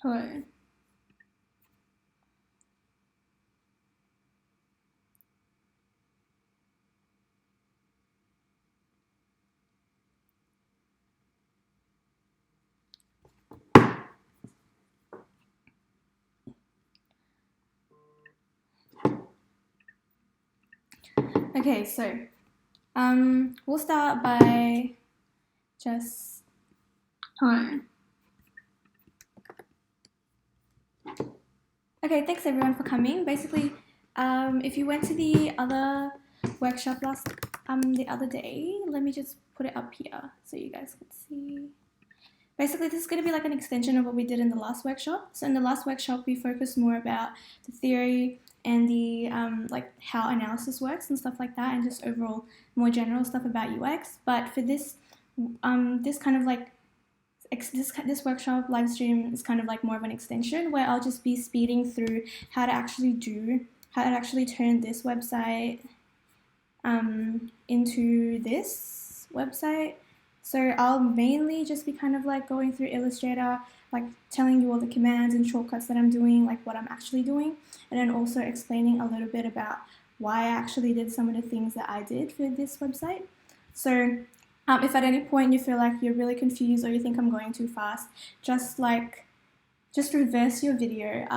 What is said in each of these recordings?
Hello. Okay, so we'll start by just hello. Okay, thanks everyone for coming. Basically, if you went to the other workshop the other day, let me just put it up here so you guys can see. Basically, this is going to be like an extension of what we did in the last workshop. So in the last workshop, we focused more about the theory and the like how analysis works and stuff like that, and just overall more general stuff about UX. But for this, this kind of like this workshop live stream is kind of like more of an extension where I'll just be speeding through how to actually turn this website into this website. So I'll mainly just be kind of like going through Illustrator, like telling you all the commands and shortcuts that I'm doing, like what I'm actually doing, and then also explaining a little bit about why I actually did some of the things that I did for this website. So if at any point you feel like you're really confused or you think I'm going too fast, just reverse your video,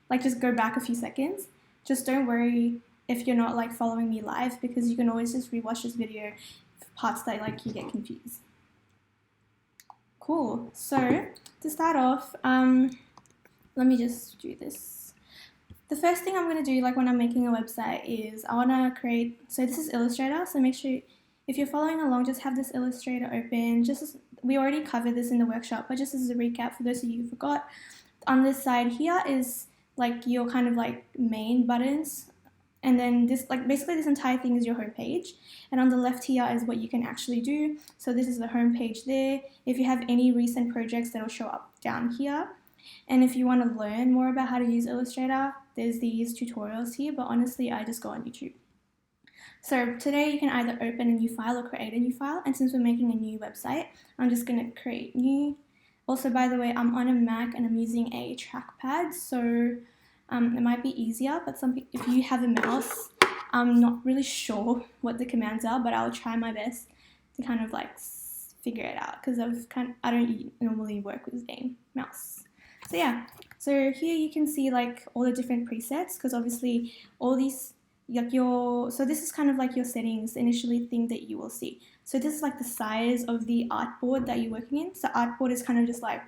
like just go back a few seconds. Just don't worry if you're not like following me live, because you can always just rewatch this video parts that like you get confused. Cool. So to start off, let me just do this. The first thing I'm going to do, like when I'm making a website, is I want to create, so this is Illustrator, so make sure if you're following along, just have this Illustrator open. We already covered this in the workshop, but just as a recap for those of you who forgot, on this side here is like your kind of like main buttons, and then this, like basically this entire thing is your home page, and on the left here is what you can actually do. So this is the home page there. If you have any recent projects, that'll show up down here. And if you want to learn more about how to use Illustrator, there's these tutorials here, but honestly I just go on YouTube. So today you can either open a new file or create a new file, and since we're making a new website, I'm just going to create new. Also, by the way, I'm on a Mac and I'm using a trackpad, so it might be easier, but if you have a mouse, I'm not really sure what the commands are, but I'll try my best to kind of like figure it out, because I don't normally work with a mouse. So yeah, so here you can see like all the different presets, because obviously all these like so this is kind of like your settings, the initially thing that you will see. So this is like the size of the artboard that you're working in. So artboard is kind of just like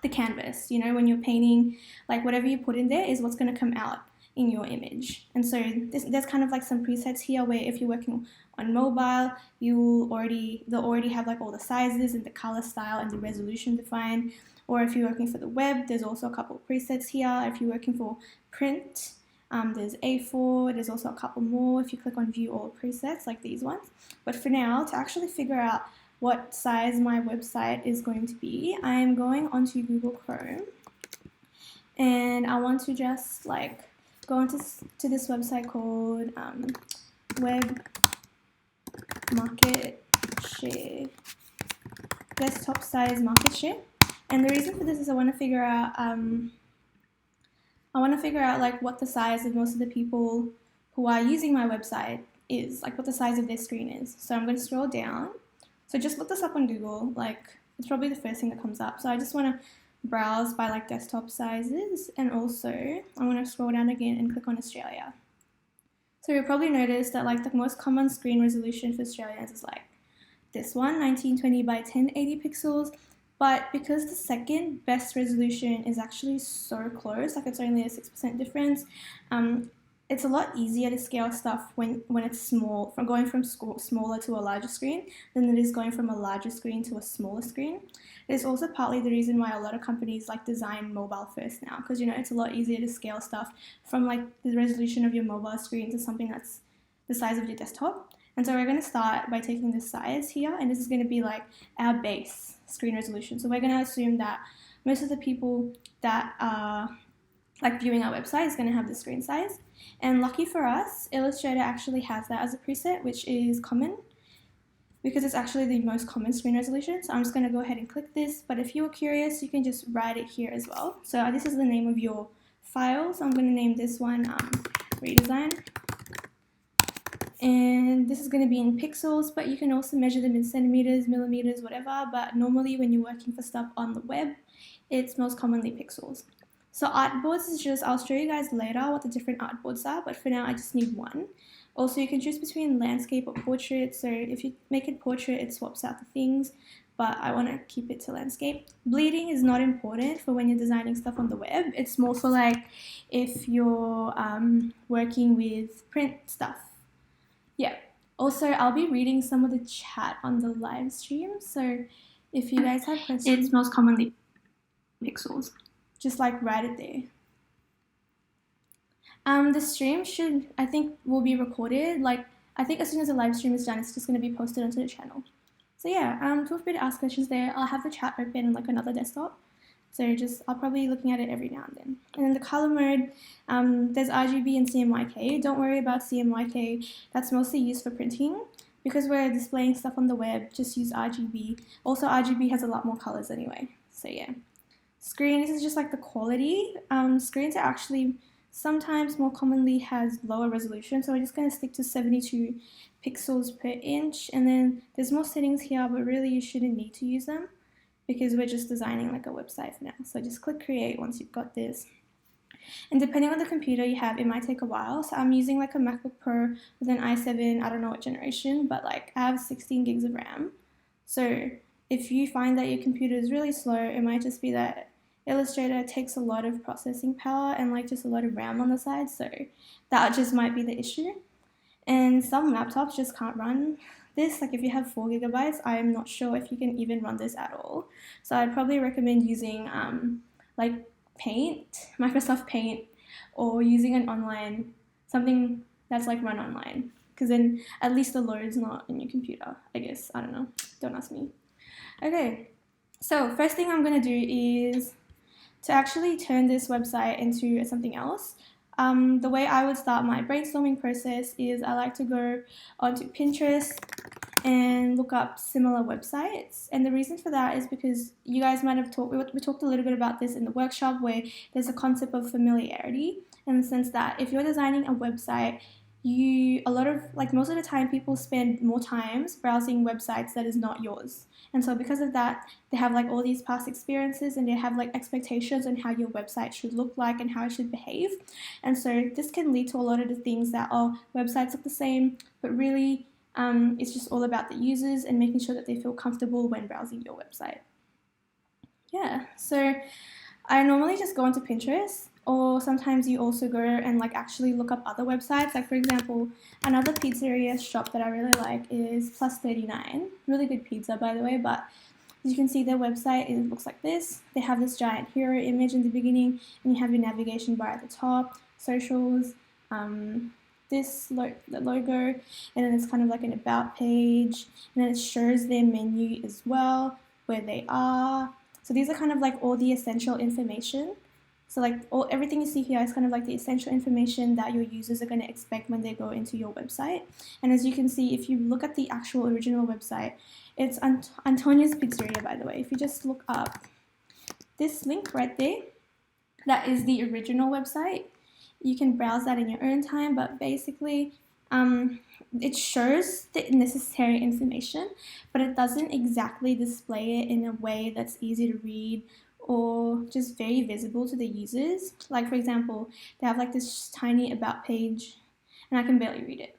the canvas, you know, when you're painting, like whatever you put in there is what's going to come out in your image. And so there's kind of like some presets here where if you're working on mobile, they'll already have like all the sizes and the color style and the resolution defined. Or if you're working for the web, there's also a couple of presets here. If you're working for print, there's A4, there's also a couple more if you click on view all presets, like these ones. But for now, to actually figure out what size my website is going to be, I am going onto Google Chrome, and I want to just like go into this website called Web Market Share, desktop size market share. And the reason for this is I want to figure out like what the size of most of the people who are using my website is, like what the size of their screen is. So I'm going to scroll down. So just look this up on Google, like it's probably the first thing that comes up. So I just want to browse by like desktop sizes, and also I'm going to scroll down again and click on Australia. So you'll probably notice that like the most common screen resolution for Australians is like this one, 1920 by 1080 pixels. But because the second best resolution is actually so close, like it's only a 6% difference, it's a lot easier to scale stuff when it's small, from going from smaller to a larger screen than it is going from a larger screen to a smaller screen. It's also partly the reason why a lot of companies like design mobile first now, because you know it's a lot easier to scale stuff from like the resolution of your mobile screen to something that's the size of your desktop. And so we're going to start by taking this size here, and this is going to be like our base screen resolution. So we're going to assume that most of the people that are like viewing our website is going to have the screen size. And lucky for us, Illustrator actually has that as a preset, which is common. because it's actually the most common screen resolution. So I'm just going to go ahead and click this, but if you're curious, you can just write it here as well. So this is the name of your file, so I'm going to name this one redesign. And this is going to be in pixels, but you can also measure them in centimeters, millimeters, whatever. But normally when you're working for stuff on the web, it's most commonly pixels. So artboards is just, I'll show you guys later what the different artboards are, but for now I just need one. Also, you can choose between landscape or portrait. So if you make it portrait, it swaps out the things, but I want to keep it to landscape. Bleeding is not important for when you're designing stuff on the web. It's more for like if you're working with print stuff. Yeah. Also, I'll be reading some of the chat on the live stream. So if you guys have questions, it's most commonly pixels. Just like write it there. The stream I think, will be recorded. Like, I think as soon as the live stream is done, it's just going to be posted onto the channel. So yeah, feel free to ask questions there. I'll have the chat open on like another desktop. So I'll probably be looking at it every now and then. And then the color mode, there's RGB and CMYK. Don't worry about CMYK. That's mostly used for printing. Because we're displaying stuff on the web, just use RGB. Also, RGB has a lot more colors anyway. So yeah. Screen, this is just like the quality. Screens are actually sometimes more commonly has lower resolution. So we're just going to stick to 72 pixels per inch. And then there's more settings here, but really you shouldn't need to use them, because we're just designing like a website for now. So just click create once you've got this. And depending on the computer you have, it might take a while. So I'm using like a MacBook Pro with an i7, I don't know what generation, but like I have 16 gigs of RAM. So if you find that your computer is really slow, it might just be that Illustrator takes a lot of processing power and like just a lot of RAM on the side. So that just might be the issue. And some laptops just can't run this. Like if you have 4 gigabytes, I'm not sure if you can even run this at all. So I'd probably recommend using like Paint, Microsoft Paint, or using an online, something that's like run online, because then at least the load's not in your computer, I guess. I don't know. Don't ask me. Okay, so first thing I'm going to do is to actually turn this website into something else. The way I would start my brainstorming process is I like to go onto Pinterest and look up similar websites. And the reason for that is because you guys might have we talked a little bit about this in the workshop, where there's a concept of familiarity, in the sense that if you're designing a website, most of the time people spend more times browsing websites that is not yours. And so because of that, they have like all these past experiences and they have like expectations on how your website should look like and how it should behave. And so this can lead to a lot of the things that, websites look the same, but really it's just all about the users and making sure that they feel comfortable when browsing your website. Yeah, so I normally just go onto Pinterest, or sometimes you also go and like actually look up other websites. Like for example, another pizzeria shop that I really like is Plus 39. Really good pizza, by the way, but as you can see, their website, it looks like this. They have this giant hero image in the beginning, and you have your navigation bar at the top, socials, the logo, and then it's kind of like an about page, and then it shows their menu as well, where they are. So these are kind of like all the essential information. So like everything you see here is kind of like the essential information that your users are going to expect when they go into your website. And as you can see, if you look at the actual original website, it's Antonia's Pizzeria, by the way. If you just look up this link right there, that is the original website. You can browse that in your own time, but basically it shows the necessary information, but it doesn't exactly display it in a way that's easy to read or just very visible to the users. Like for example, they have like this tiny about page and I can barely read it.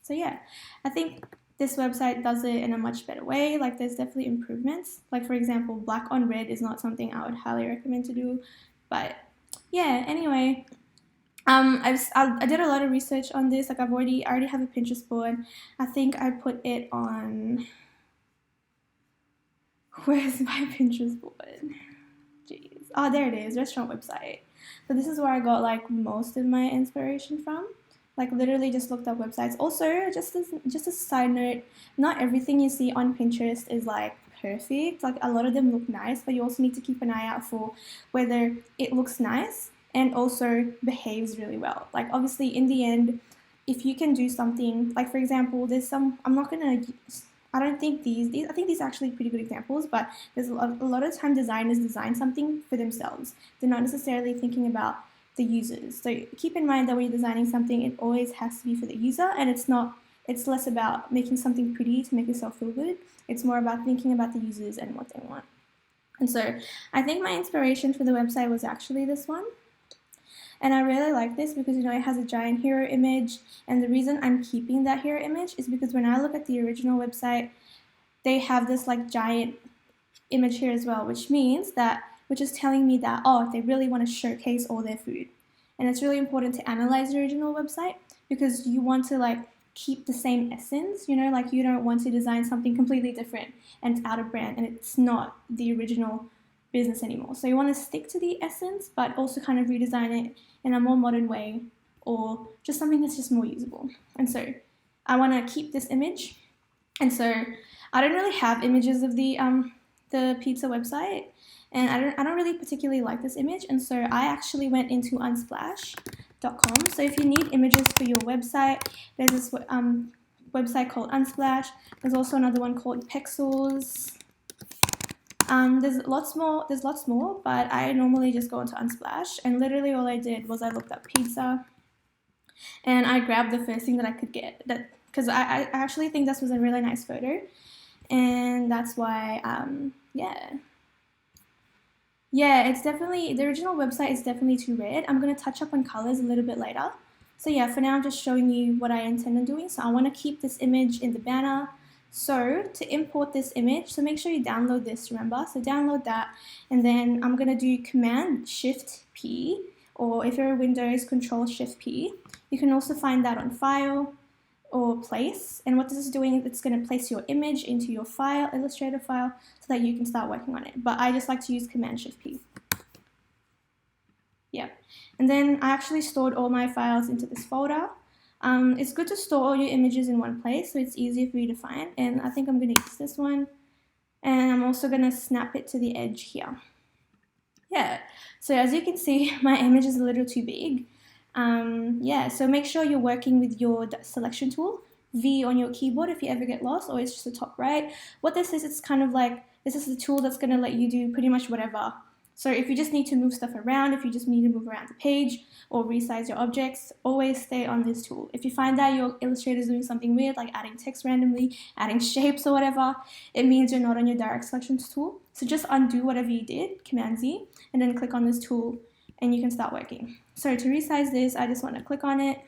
So yeah, I think this website does it in a much better way. Like there's definitely improvements. Like for example, black on red is not something I would highly recommend to do. But yeah, anyway, I did a lot of research on this. Like I already have a Pinterest board. I think I put it on, where's my Pinterest board? Jeez. Oh, there it is, restaurant website. So this is where I got like most of my inspiration from. Like literally just looked up websites. Also, just a side note, not everything you see on Pinterest is like perfect. Like a lot of them look nice, but you also need to keep an eye out for whether it looks nice and also behaves really well. Like obviously in the end, if you can do something, like for example, there's some, I'm not gonna I don't think I think these are actually pretty good examples, but there's a lot of time designers design something for themselves. They're not necessarily thinking about the users. So keep in mind that when you're designing something, it always has to be for the user, and it's less about making something pretty to make yourself feel good. It's more about thinking about the users and what they want. And so I think my inspiration for the website was actually this one. And I really like this because, it has a giant hero image. And the reason I'm keeping that hero image is because when I look at the original website, they have this like giant image here as well, which is telling me that, they really want to showcase all their food. And it's really important to analyze the original website because you want to like keep the same essence, like you don't want to design something completely different and it's out of brand and it's not the original business anymore. So you want to stick to the essence, but also kind of redesign it in a more modern way or just something that's just more usable. And so I want to keep this image. And so I don't really have images of the pizza website, and I don't really particularly like this image. And so I actually went into Unsplash.com. So if you need images for your website, there's this website called Unsplash. There's also another one called Pexels. There's lots more, but I normally just go into Unsplash, and literally all I did was I looked up pizza, and I grabbed the first thing that I could get, because I actually think this was a really nice photo, and that's why, it's definitely, the original website is definitely too red. I'm going to touch up on colors a little bit later. So yeah, for now I'm just showing you what I intend on doing. So I want to keep this image in the banner. So to import this image, so make sure you download this, remember? So download that, and then I'm going to do Command-Shift-P, or if you're a Windows, Control-Shift-P. You can also find that on File or Place, and what this is doing is it's going to place your image into your file, Illustrator file, so that you can start working on it. But I just like to use Command-Shift-P. Yeah, and then I actually stored all my files into this folder. It's good to store all your images in one place so it's easier for you to find, and I think I'm going to use this one, and I'm also going to snap it to the edge here. Yeah, so as you can see, my image is a little too big. So make sure you're working with your selection tool, V on your keyboard if you ever get lost, or it's just the top right. What this is, it's kind of like, this is the tool that's going to let you do pretty much whatever. So if you just need to move stuff around, if you just need to move around the page or resize your objects, always stay on this tool. If you find that your Illustrator is doing something weird, like adding text randomly, adding shapes or whatever, it means you're not on your direct selections tool. So just undo whatever you did, Command-Z, and then click on this tool and you can start working. So to resize this, I just want to click on it.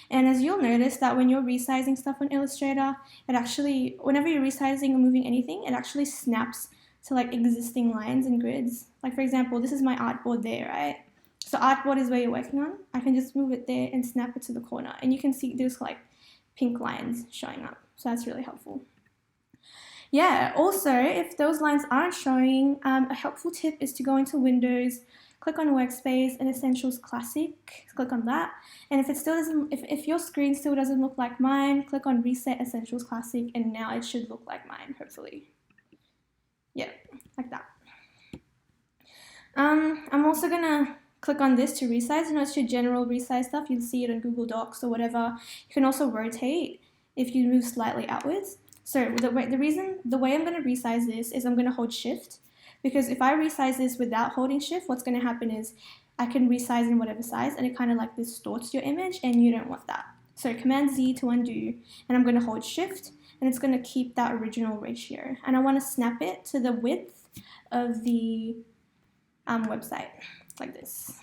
And as you'll notice that when you're resizing stuff on Illustrator, it actually, whenever you're resizing or moving anything, it actually snaps to like existing lines and grids. Like for example, this is my artboard there, right? So artboard is where you're working on. I can just move it there and snap it to the corner, and you can see there's like pink lines showing up. So that's really helpful. Yeah, also, if those lines aren't showing, a helpful tip is to go into Windows, click on Workspace and Essentials Classic, click on that. And if it still doesn't, if your screen still doesn't look like mine, click on Reset Essentials Classic, and now it should look like mine, hopefully. Yeah, like that. I'm also gonna click on this to resize. It's your general resize stuff. You'll see it on Google Docs or whatever. You can also rotate if you move slightly outwards. So the way I'm gonna resize this is I'm gonna hold Shift, because if I resize this without holding Shift, what's gonna happen is I can resize in whatever size, and it kind of like distorts your image, and you don't want that. So Command-Z to undo, and I'm gonna hold Shift, and it's gonna keep that original ratio. And I wanna snap it to the width of the website, like this.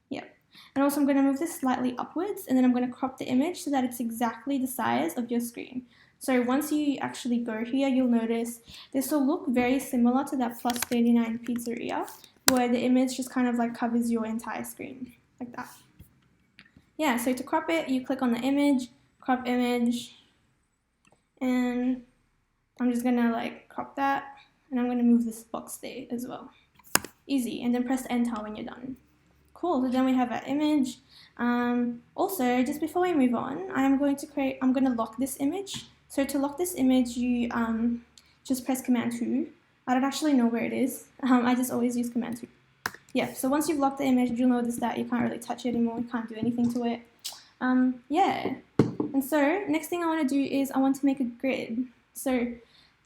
Yep. And also I'm going to move this slightly upwards, and then I'm going to crop the image so that it's exactly the size of your screen. So once you actually go here, you'll notice this will look very similar to that Plus 39 pizzeria, where the image just kind of like covers your entire screen, like that. Yeah, so to crop it, you click on the image, crop image, and I'm just going to like crop that, and I'm going to move this box there as well. Easy, and then press enter when you're done. Cool, so then we have our image. Also, just before we move on, I'm going to lock this image. So to lock this image, you just press Command-2. I don't actually know where it is. I just always use Command-2. Yeah, so once you've locked the image, you'll notice that you can't really touch it anymore, you can't do anything to it. Yeah, and so next thing I want to do is I want to make a grid. So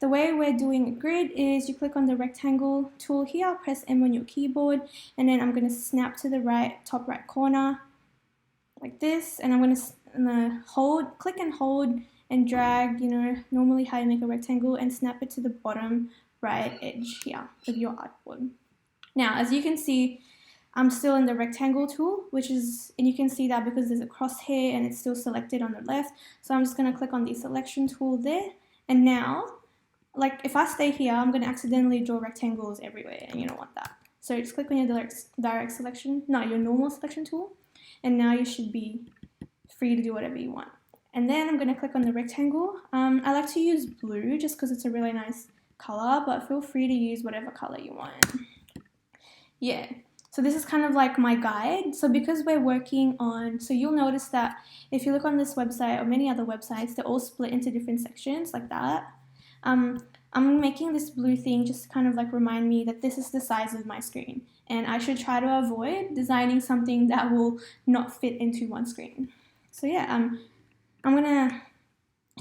the way we're doing a grid is you click on the rectangle tool here, press M on your keyboard, and then I'm going to snap to the right, top right corner like this, and I'm going to click and hold and drag, normally how you make a rectangle, and snap it to the bottom right edge here of your artboard. Now, as you can see, I'm still in the rectangle tool, and you can see that because there's a crosshair and it's still selected on the left. So I'm just going to click on the selection tool there, and now, like if I stay here, I'm going to accidentally draw rectangles everywhere, and you don't want that. So just click on your your normal selection tool, and now you should be free to do whatever you want. And then I'm going to click on the rectangle. I like to use blue just because it's a really nice color, but feel free to use whatever color you want. Yeah, so this is kind of like my guide. So because we're working on, so you'll notice that if you look on this website or many other websites, they're all split into different sections like that. I'm making this blue thing just to kind of like remind me that this is the size of my screen, and I should try to avoid designing something that will not fit into one screen. So yeah, I'm gonna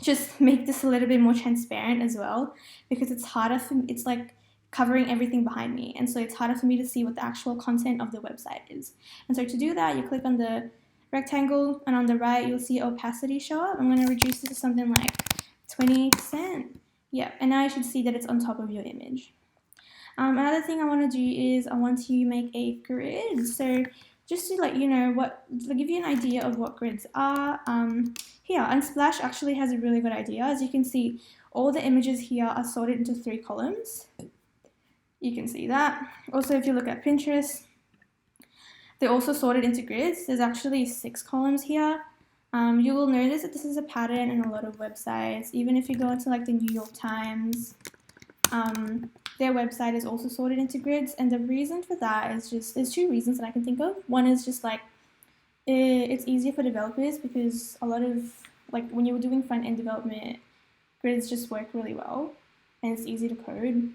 just make this a little bit more transparent as well, because it's harder for me, it's like covering everything behind me, and so it's harder for me to see what the actual content of the website is. And so to do that, you click on the rectangle, and on the right you'll see opacity show up. I'm going to reduce it to something like 20%. Yeah, and now you should see that it's on top of your image. Another thing I want to do is I want to make a grid. So just to let you know to give you an idea of what grids are, here Unsplash actually has a really good idea. As you can see, all the images here are sorted into 3 columns. You can see that. Also, if you look at Pinterest, they're also sorted into grids. There's actually 6 columns here. You will notice that this is a pattern in a lot of websites. Even if you go into like the New York Times, their website is also sorted into grids. And the reason for that is there's 2 reasons that I can think of. One is just like, it's easier for developers, because a lot of, like when you're doing front-end development, grids just work really well and it's easy to code.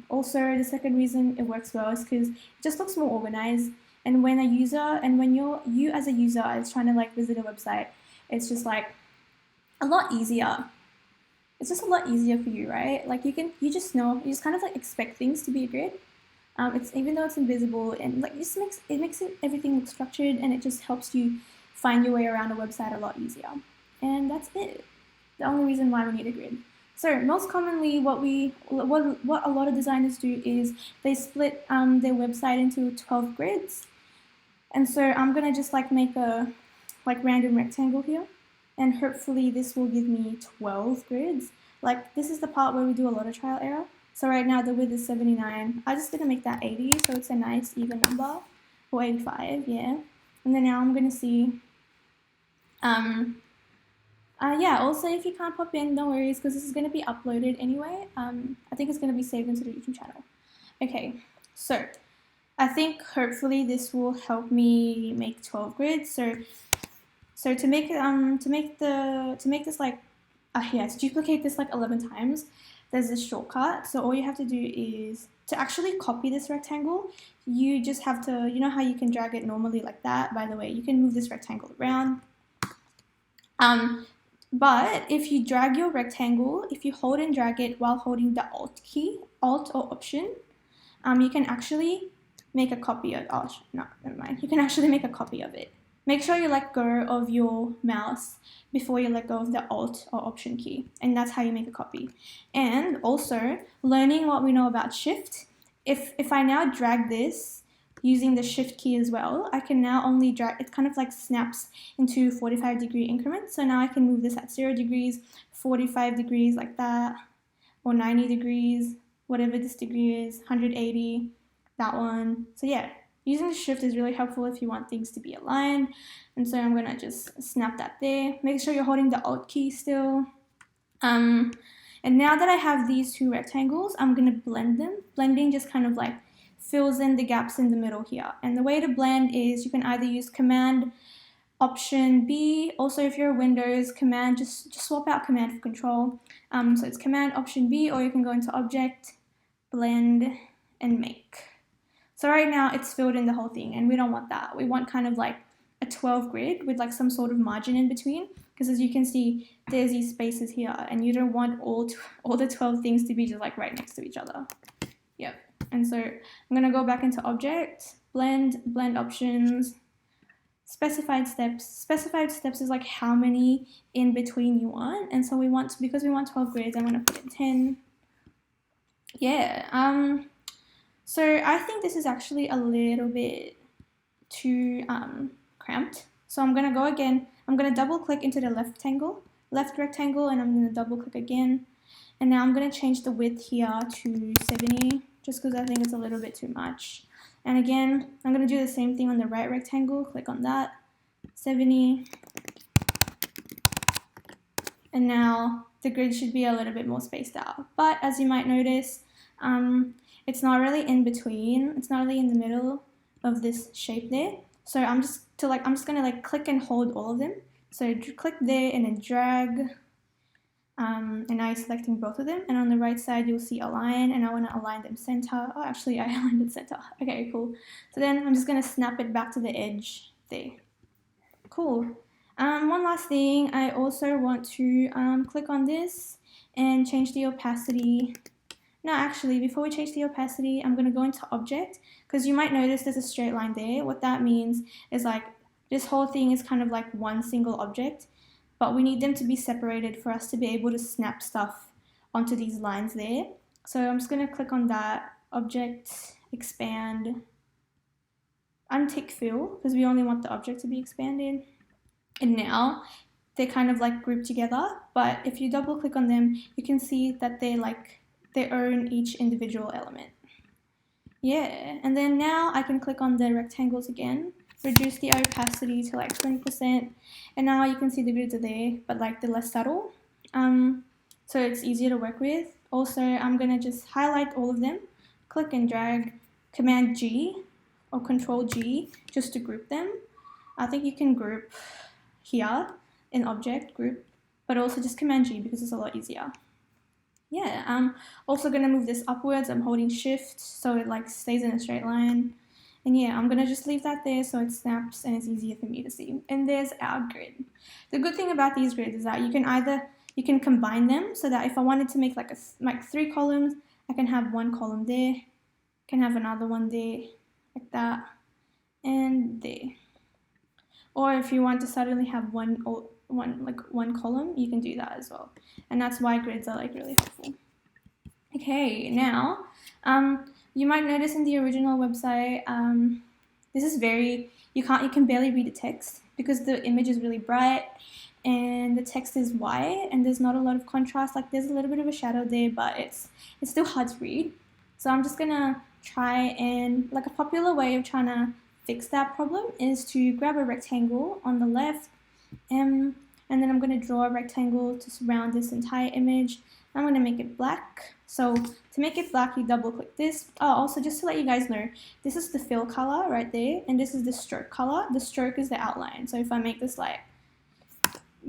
Also, the second reason it works well is because it just looks more organized. And when you as a user is trying to like visit a website, it's just like a lot easier. It's just a lot easier for you, right? Like you just kind of like expect things to be a grid. It's, even though it's invisible, and like it makes everything look structured, and it just helps you find your way around a website a lot easier. And that's it. The only reason why we need a grid. So most commonly, what a lot of designers do is they split their website into 12 grids. And so I'm gonna just like make a random rectangle here, and hopefully this will give me 12 grids. Like this is the part where we do a lot of trial error. So right now the width is 79. I just didn't make that 80, so it's a nice even number, or 85, yeah. And then now I'm gonna see. Yeah, also if you can't pop in, no worries, because this is going to be uploaded anyway. I think it's going to be saved into the YouTube channel. Okay, so I think hopefully this will help me make 12 grids. So to make this like to duplicate this like 11 times, there's this shortcut. So all you have to do is to actually copy this rectangle, you just have to, you know how you can drag it normally like that. By the way, you can move this rectangle around. But if you drag your rectangle, if you hold and drag it while holding the Alt key, Alt or Option, you can actually make a copy of, oh, no, never mind. You can actually make a copy of it. Make sure you let go of your mouse before you let go of the Alt or Option key, and that's how you make a copy. And also, learning what we know about Shift, if I now drag this, using the Shift key as well, I can now only drag, it kind of like snaps into 45-degree increments. So now I can move this at 0 degrees, 45 degrees like that, or 90 degrees, whatever this degree is, 180, that one. So yeah, using the Shift is really helpful if you want things to be aligned. And so I'm gonna just snap that there. Make sure you're holding the Alt key still. And now that I have these 2 rectangles, I'm gonna blend them. Blending just kind of like fills in the gaps in the middle here. And the way to blend is you can either use Command Option B. Also, if you're Windows, Command, just swap out Command for Control. So it's Command Option B, or you can go into Object, Blend, and Make. So right now it's filled in the whole thing, and we don't want that. We want kind of like a 12 grid with like some sort of margin in between, because as you can see, there's these spaces here, and you don't want all the 12 things to be just like right next to each other. Yep. And so I'm gonna go back into Object, Blend Options, Specified Steps. Specified Steps is like how many in between you want, and so because we want 12 grids, I'm gonna put in 10. Yeah. So I think this is actually a little bit too cramped. So I'm gonna go again. I'm gonna double click into the left rectangle, and I'm gonna double click again. And now I'm gonna change the width here to 70, just because I think it's a little bit too much. And again, I'm gonna do the same thing on the right rectangle. Click on that, 70. And now the grid should be a little bit more spaced out. But as you might notice, it's not really in between. It's not really in the middle of this shape there. So I'm just gonna like click and hold all of them. So click there and then drag. And now you're selecting both of them. And on the right side, you'll see align, and I want to align them center. Oh, actually, I aligned it center. Okay, cool. So then I'm just gonna snap it back to the edge there. Cool. One last thing, I also want to click on this and change the opacity. No, actually, before we change the opacity, I'm going to go into Object, because you might notice there's a straight line there. What that means is like this whole thing is kind of like one single object, but we need them to be separated for us to be able to snap stuff onto these lines there. So I'm just going to click on that, Object, Expand, Untick Fill, because we only want the object to be expanded. And now they're kind of like grouped together, but if you double click on them, you can see that they own each individual element. Yeah, and then now I can click on the rectangles again, reduce the opacity to like 20%, and now you can see the grids are there, but like they're less subtle. So it's easier to work with. Also, I'm gonna just highlight all of them, click and drag, Command G or Control G just to group them. I think you can group here in Object, Group, but also just Command G because it's a lot easier. Yeah, I'm also gonna move this upwards. I'm holding Shift so it like stays in a straight line. And yeah, I'm gonna just leave that there so it snaps and it's easier for me to see. And there's our grid. The good thing about these grids is that you can combine them so that if I wanted to make like 3 columns, I can have 1 column there, can have another one there, like that, and there. Or if you want to suddenly have one column, you can do that as well. And that's why grids are like really helpful. Okay, now you might notice in the original website, this is you can barely read the text because the image is really bright and the text is white and there's not a lot of contrast. Like there's a little bit of a shadow there, but it's still hard to read. So I'm just gonna try and like a popular way of trying to fix that problem is to grab a rectangle on the left, and then I'm going to draw a rectangle to surround this entire image. I'm going to make it black. So to make it black, you double click this. Oh, also just to let you guys know, this is the fill color right there, and this is the stroke color. The stroke is the outline. So if I make this like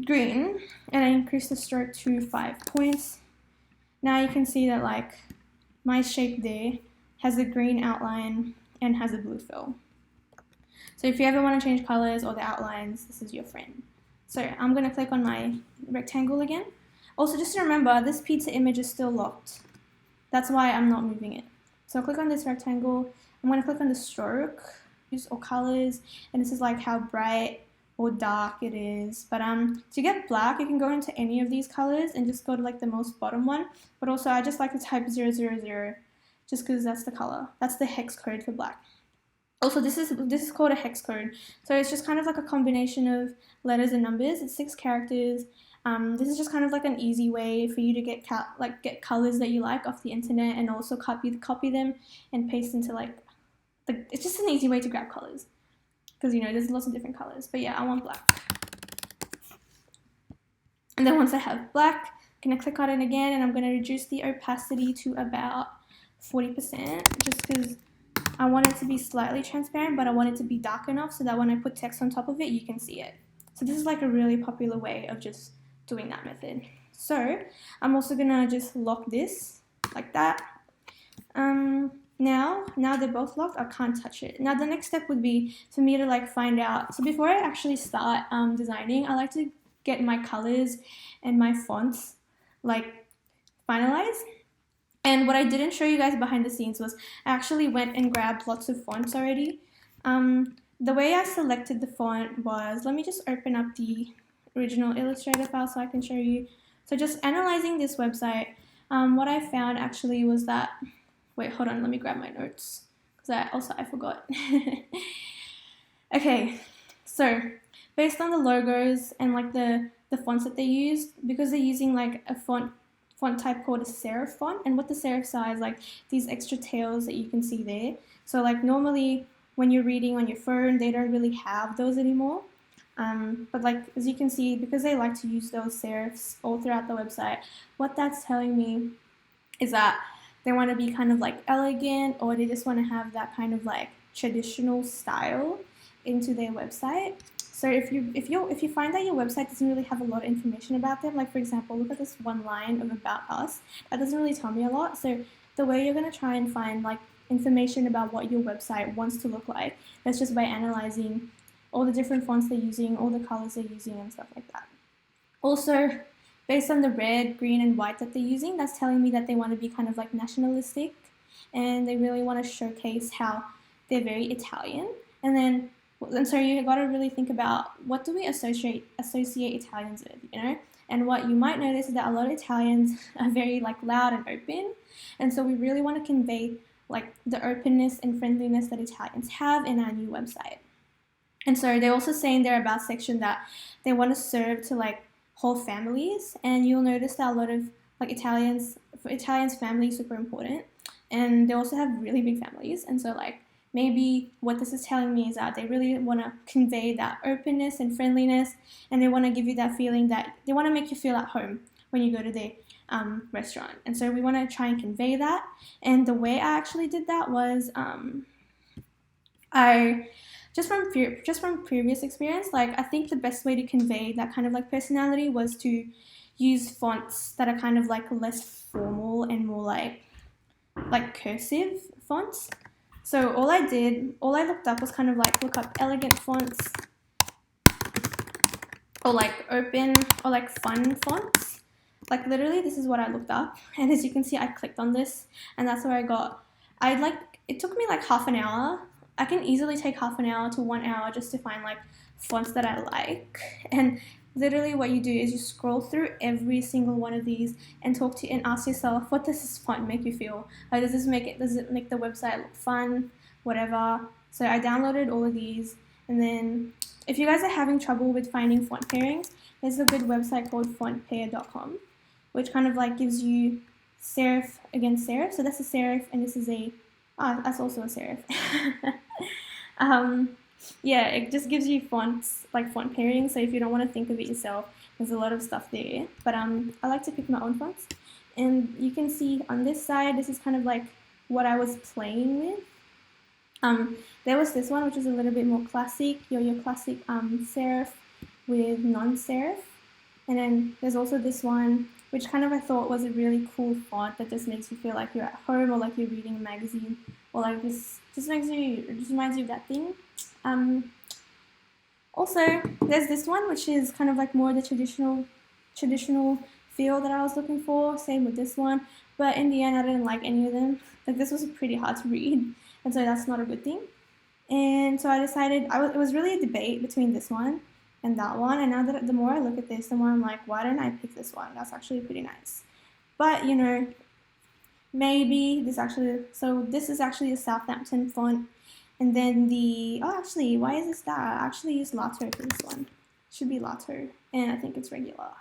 green and I increase the stroke to 5 points, now you can see that like my shape there has a green outline and has a blue fill. So if you ever want to change colors or the outlines, this is your friend. So I'm going to click on my rectangle again. Also, just to remember, this pizza image is still locked. That's why I'm not moving it. So I'll click on this rectangle. I'm going to click on the stroke or colors, and this is like how bright or dark it is. But to get black, you can go into any of these colors and just go to like the most bottom one. But also, I just like to type 000 just because that's the color. That's the hex code for black. Also, this is called a hex code. So it's just kind of like a combination of letters and numbers. It's 6 characters. This is just kind of like an easy way for you to get colors that you like off the internet and also copy them and paste into like it's just an easy way to grab colors because there's lots of different colors. But yeah, I want black. And then once I have black, I'm gonna click on it again and I'm gonna reduce the opacity to about 40% just because I want it to be slightly transparent, but I want it to be dark enough so that when I put text on top of it, you can see it. So this is like a really popular way of just doing that method. So I'm also gonna just lock this like that. now they're both locked. I can't touch it. Now the next step would be for me to like find out. So before I actually start designing, I like to get my colors and my fonts like finalized. And what I didn't show you guys behind the scenes was I actually went and grabbed lots of fonts already. The way I selected the font was, let me just open up the original Illustrator file so I can show you. So just analyzing this website, what I found actually was that, wait, hold on, let me grab my notes because I forgot. Okay, so based on the logos and like the fonts that they use, because they're using like a font type called a serif font, and what the serifs are is like these extra tails that you can see there. So like normally when you're reading on your phone, they don't really have those anymore. But like as you can see, because they like to use those serifs all throughout the website, what that's telling me is that they want to be kind of like elegant, or they just want to have that kind of like traditional style into their website. So if you find that your website doesn't really have a lot of information about them, like for example, look at this one line of about us, that doesn't really tell me a lot. So the way you're going to try and find like information about what your website wants to look like, that's just by analyzing all the different fonts they're using, all the colors they're using, and stuff like that. Also, based on the red, green, and white that they're using, that's telling me that they want to be kind of like nationalistic, and they really want to showcase how they're very Italian. And so you got to really think about, what do we associate Italians with, you know? And what you might notice is that a lot of Italians are very like loud and open, and so we really want to convey like the openness and friendliness that Italians have in our new website. And so they're also saying their about section that they want to serve to like whole families, and you'll notice that a lot of like for Italians, family is super important, and they also have really big families. And so like maybe what this is telling me is that they really want to convey that openness and friendliness, and they want to give you that feeling that they want to make you feel at home when you go to their restaurant. And so we want to try and convey that. And the way I actually did that was I just from previous experience, like I think the best way to convey that kind of like personality was to use fonts that are kind of like less formal and more like cursive fonts. So all I looked up was kind of like look up elegant fonts, or like open, or like fun fonts. Like literally this is what I looked up, and as you can see I clicked on this, and that's where it took me like half an hour. I can easily take half an hour to 1 hour just to find like fonts that I like. And literally what you do is you scroll through every single one of these and ask yourself, what does this font make you feel? Like, does it make the website look fun? Whatever. So I downloaded all of these, and then if you guys are having trouble with finding font pairings, there's a good website called fontpair.com, which kind of like gives you serif against serif. So that's a serif, and this is that's also a serif. Yeah, it just gives you fonts, like font pairing. So if you don't want to think of it yourself, there's a lot of stuff there. But I like to pick my own fonts. And you can see on this side, this is kind of like what I was playing with. There was this one, which is a little bit more classic, your classic serif with non-serif. And then there's also this one, which kind of I thought was a really cool font that just makes you feel like you're at home, or like you're reading a magazine, or like this just reminds you of that thing. Also, there's this one, which is kind of like more the traditional feel that I was looking for. Same with this one, but in the end I didn't like any of them. Like this was pretty hard to read, and so that's not a good thing. And so I decided, it was really a debate between this one and that one, and now that the more I look at this, the more I'm like, why didn't I pick this one? That's actually pretty nice. But you know, maybe this is actually a Southampton font, and then why is this that? I actually used Lato for this one. It should be Lato, and I think it's regular.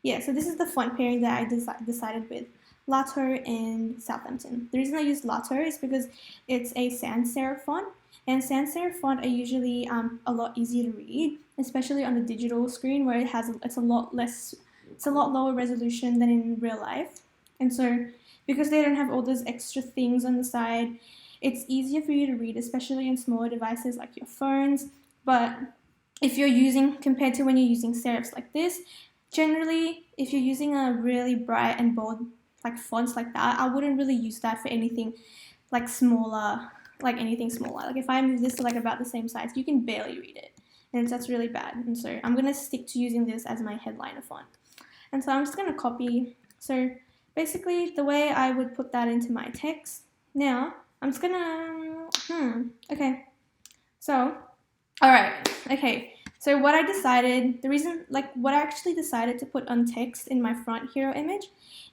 Yeah, so this is the font pairing that I decided with Lato and Southampton. The reason I used Lato is because it's a sans serif font, and sans serif font are usually a lot easier to read, especially on the digital screen where it's a lot lower resolution than in real life. And so because they don't have all those extra things on the side, it's easier for you to read, especially in smaller devices like your phones. But if you're compared to when you're using serifs like this, generally, if you're using a really bright and bold like fonts like that, I wouldn't really use that for anything like smaller, like anything smaller. Like if I move this to like about the same size, you can barely read it. And that's really bad. And so I'm going to stick to using this as my headliner font. And so I'm just going to copy. So basically the way I would put that into my text. Now I'm just going to, okay. So, all right. Okay. So what I decided, what I actually decided to put on text in my front hero image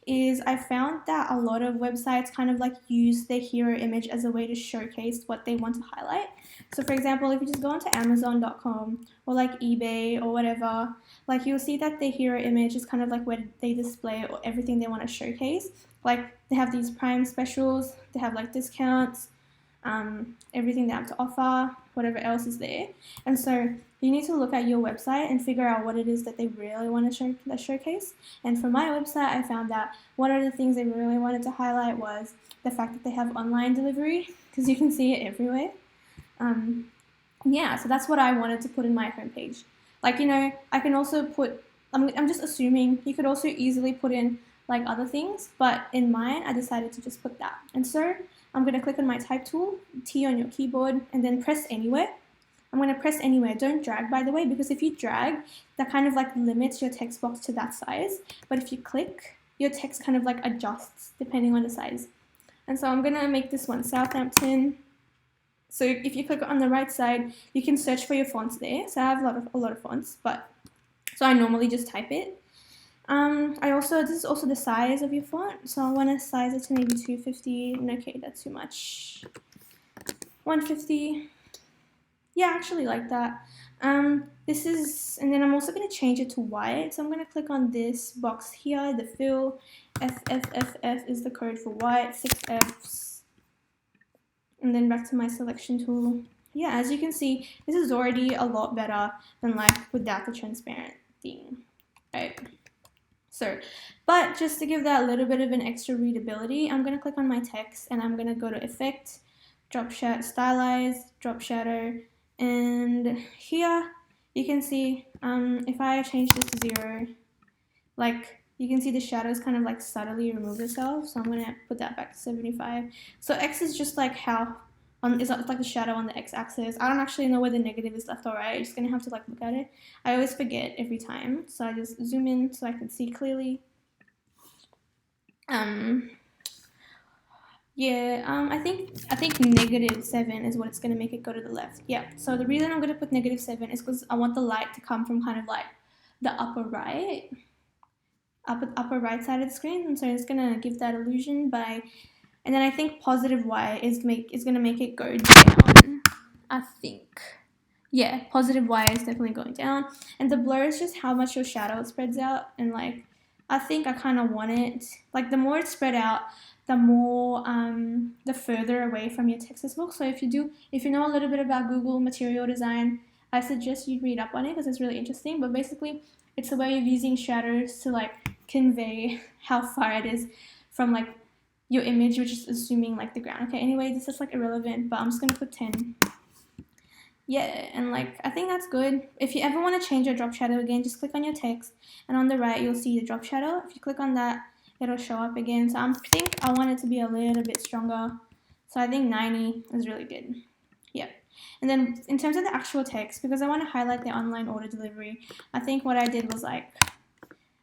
is I found that a lot of websites kind of like use their hero image as a way to showcase what they want to highlight. So for example, if you just go onto Amazon.com or like eBay or whatever, like you'll see that their hero image is kind of like where they display everything they want to showcase. Like they have these Prime specials, they have like discounts, everything they have to offer, whatever else is there. And so you need to look at your website and figure out what it is that they really want to showcase. And for my website, I found that one of the things they really wanted to highlight was the fact that they have online delivery, because you can see it everywhere. Yeah, so that's what I wanted to put in my homepage. Like, you know, I can also put, I'm just assuming you could also easily put in like other things, but in mine, I decided to just put that. And so I'm going to click on my type tool, T on your keyboard, and then press anywhere. I'm going to press anywhere. Don't drag, by the way, because if you drag, that kind of like limits your text box to that size. But if you click, your text kind of like adjusts depending on the size. And so I'm going to make this one Southampton. So if you click on the right side, you can search for your fonts there. So I have a lot of fonts, but so I normally just type it. This is also the size of your font. So I want to size it to maybe 250. Okay, that's too much. 150. Yeah, I actually like that. And then I'm also going to change it to white. So I'm going to click on this box here, the fill. FFFF is the code for white, 6 Fs. And then back to my selection tool. Yeah, as you can see, this is already a lot better than like without the transparent thing, right? So, but just to give that little bit of an extra readability, I'm going to click on my text and I'm going to go to Effect, Drop Shadow, Stylize, Drop Shadow, and here you can see if I change this to 0, like you can see the shadows kind of like subtly remove itself. So I'm going to put that back to 75. So X is just like it's like the shadow on the x-axis. I don't actually know where the negative is left or right. I'm just gonna have to like look at it. I always forget every time, so I just zoom in so I can see clearly. I think -7 is what it's gonna make it go to the left. Yeah. So the reason I'm gonna put -7 is because I want the light to come from kind of like the upper right side of the screen, and so it's gonna give that illusion by. And then I think +Y is going to make it go down, I think. Yeah, +Y is definitely going down. And the blur is just how much your shadow spreads out. And like, I think I kind of want it, like the more it's spread out, the more, the further away from your text book. So if you know a little bit about Google material design, I suggest you read up on it because it's really interesting. But basically, it's a way of using shadows to like convey how far it is from like your image, which is assuming like the ground. Okay, anyway, this is like irrelevant, but I'm just gonna put 10. Yeah, and like I think that's good. If you ever want to change your drop shadow again, just click on your text, and on the right you'll see the drop shadow. If you click on that, it'll show up again. So I think I want it to be a little bit stronger. So I think 90 is really good. Yeah. And then in terms of the actual text, because I want to highlight the online order delivery, I think what I did was like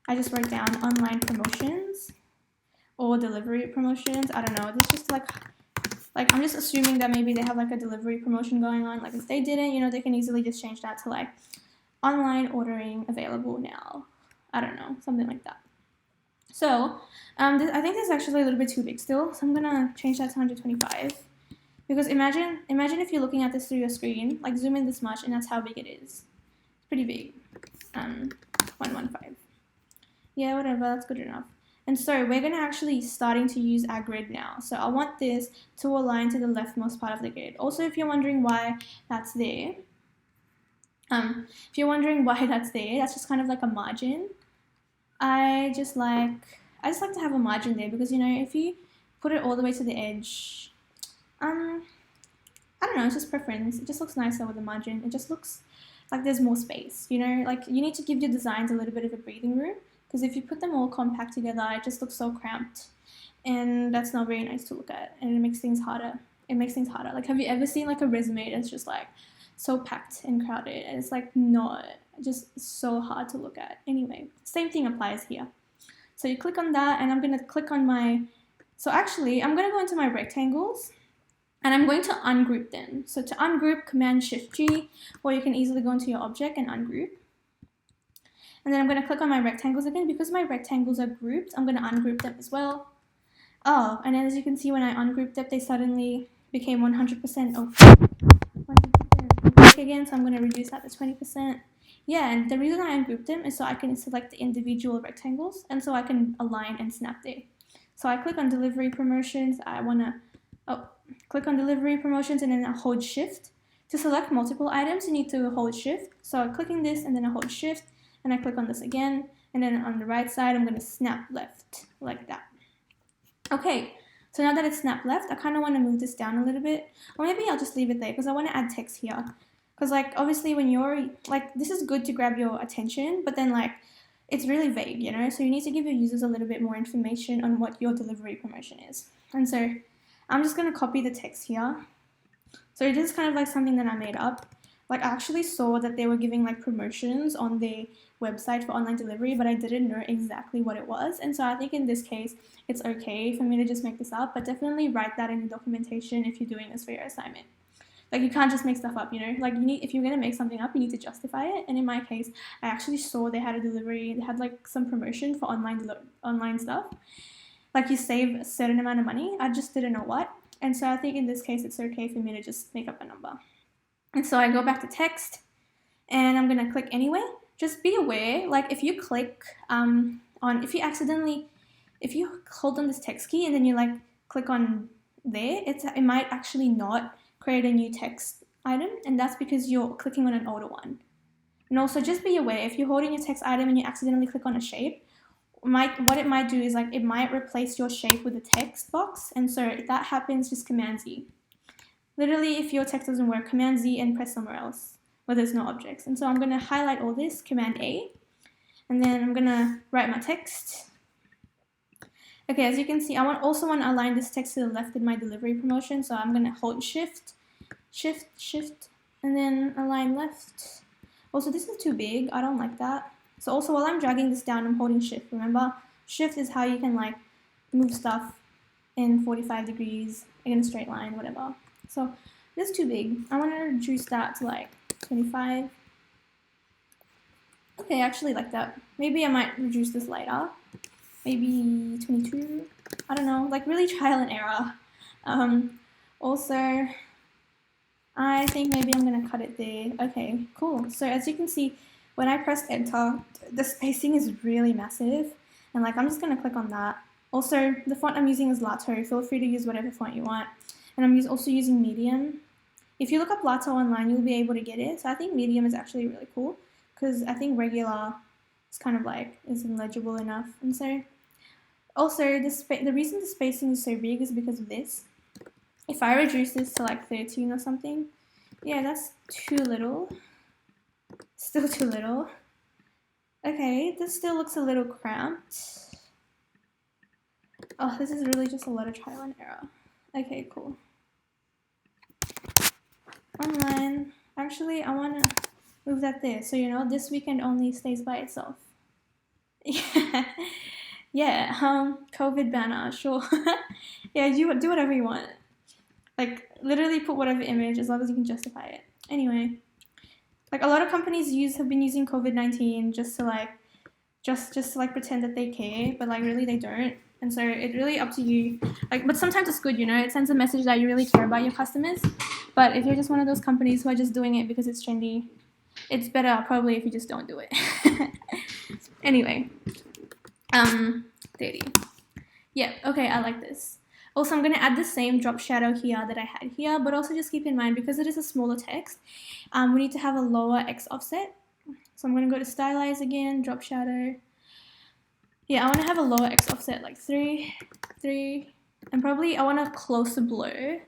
I just wrote down online promotions or delivery promotions. I don't know. It's just like I'm just assuming that maybe they have like a delivery promotion going on. Like if they didn't, you know, they can easily just change that to like online ordering available now. I don't know, something like that. So I think this is actually a little bit too big still. So I'm gonna change that to 125 because imagine if you're looking at this through your screen, like zoom in this much, and that's how big it is. It's pretty big. 115. Yeah, whatever. That's good enough. And so we're going to actually starting to use our grid now. So I want this to align to the leftmost part of the grid. Also, if you're wondering why that's there, that's just kind of like a margin. I just like to have a margin there because, you know, if you put it all the way to the edge, I don't know, it's just preference. It just looks nicer with a margin. It just looks like there's more space, you know, like you need to give your designs a little bit of a breathing room. Because if you put them all compact together, it just looks so cramped. and that's not very nice to look at, and it makes things harder. Like, have you ever seen like a resume that's just like so packed and crowded, and it's like not just so hard to look at? Anyway, same thing applies here. So you click on that, and I'm going to click on my, so actually I'm going to go into my rectangles, and I'm going to ungroup them. So to ungroup, Command-Shift-G, or you can easily go into your object and ungroup. And then I'm going to click on my rectangles again. Because my rectangles are grouped, I'm going to ungroup them as well. Oh, and then as you can see, when I ungrouped them, they suddenly became 100%. Oh, 100% again, so I'm going to reduce that to 20%. Yeah, and the reason I ungrouped them is so I can select the individual rectangles, and so I can align and snap there. So I click on delivery promotions. I want to click on delivery promotions, and then I hold shift. To select multiple items, you need to hold shift. So I'm clicking this, and then I hold shift, and I click on this again, and then on the right side, I'm going to snap left, like that. Okay, so now that it's snapped left, I kind of want to move this down a little bit, or maybe I'll just leave it there, because I want to add text here. Because, like, obviously when you're, like, this is good to grab your attention, but then, like, it's really vague, you know? So you need to give your users a little bit more information on what your delivery promotion is. And so I'm just going to copy the text here. So this is kind of like something that I made up. Like, I actually saw that they were giving like promotions on their website for online delivery, but I didn't know exactly what it was. And so I think in this case, it's okay for me to just make this up, but definitely write that in the documentation if you're doing this for your assignment. Like, you can't just make stuff up, you know? Like, if you're going to make something up, you need to justify it. And in my case, I actually saw they had a delivery, they had like some promotion for online stuff. Like, you save a certain amount of money. I just didn't know what. And so I think in this case, it's okay for me to just make up a number. And so I go back to text, and I'm going to click anyway. Just be aware, like, if you click if you hold on this text key and then you like click on there, it might actually not create a new text item, and that's because you're clicking on an older one. And also just be aware, if you're holding a text item and you accidentally click on a shape, what it might do is like it might replace your shape with a text box, and so if that happens, just Command Z. Literally, if your text doesn't work, Command Z and press somewhere else where there's no objects. And so I'm going to highlight all this, Command A, and then I'm going to write my text. Okay, as you can see, I also want to align this text to the left in my delivery promotion, so I'm going to hold Shift, and then align left. Also, this is too big. I don't like that. So also, while I'm dragging this down, I'm holding Shift. Remember, Shift is how you can like move stuff in 45 degrees in a straight line, whatever. So this is too big. I want to reduce that to like 25. Okay, I actually like that. Maybe I might reduce this later. Maybe 22. I don't know. Like, really trial and error. Also, I think maybe I'm going to cut it there. Okay, cool. So as you can see, when I press enter, the spacing is really massive. And like, I'm just going to click on that. Also, the font I'm using is Lato. Feel free to use whatever font you want. And I'm also using medium. If you look up Lato online, you'll be able to get it. So I think medium is actually really cool, because I think regular is kind of like isn't legible enough. And so also the reason the spacing is so big is because of this. If I reduce this to like 13 or something, yeah, that's too little. Still too little. Okay, this still looks a little cramped. Oh, this is really just a lot of trial and error. Okay, cool. Online. Actually, I want to move that there. So, you know, this weekend only stays by itself. Yeah. Yeah, COVID banner, sure. Yeah, you do whatever you want. Like, literally put whatever image as long as you can justify it. Anyway, like, a lot of companies have been using COVID-19 just to like pretend that they care, but like really they don't. And so it's really up to you. Like, but sometimes it's good, you know, it sends a message that you really care about your customers. But if you're just one of those companies who are just doing it because it's trendy, it's better probably if you just don't do it. Anyway, 30. Yeah, okay, I like this. Also, I'm going to add the same drop shadow here that I had here, but also just keep in mind, because it is a smaller text, we need to have a lower X offset. So I'm going to go to stylize again, drop shadow. Yeah, I want to have a lower X offset, like 3, and probably I want a closer blur.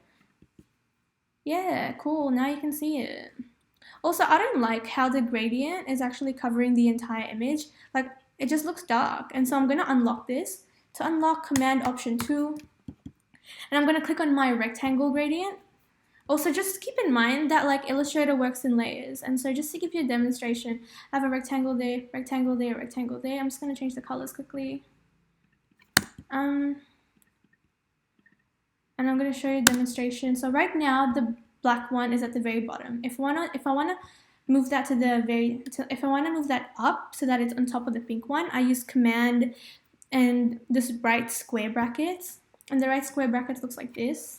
Yeah, cool, now you can see it. Also, I don't like how the gradient is actually covering the entire image. Like, it just looks dark, and so I'm going to unlock this To unlock, Command Option 2, and I'm going to click on my rectangle gradient. Also, just keep in mind that like Illustrator works in layers, and so just to give you a demonstration, I have a rectangle there, rectangle there, rectangle there. I'm just going to change the colors quickly. And I'm going to show you a demonstration. So right now, the black one is at the very bottom. If I want to move that to the if I want to move that up so that it's on top of the pink one, I use Command and this right square bracket, and the right square bracket looks like this.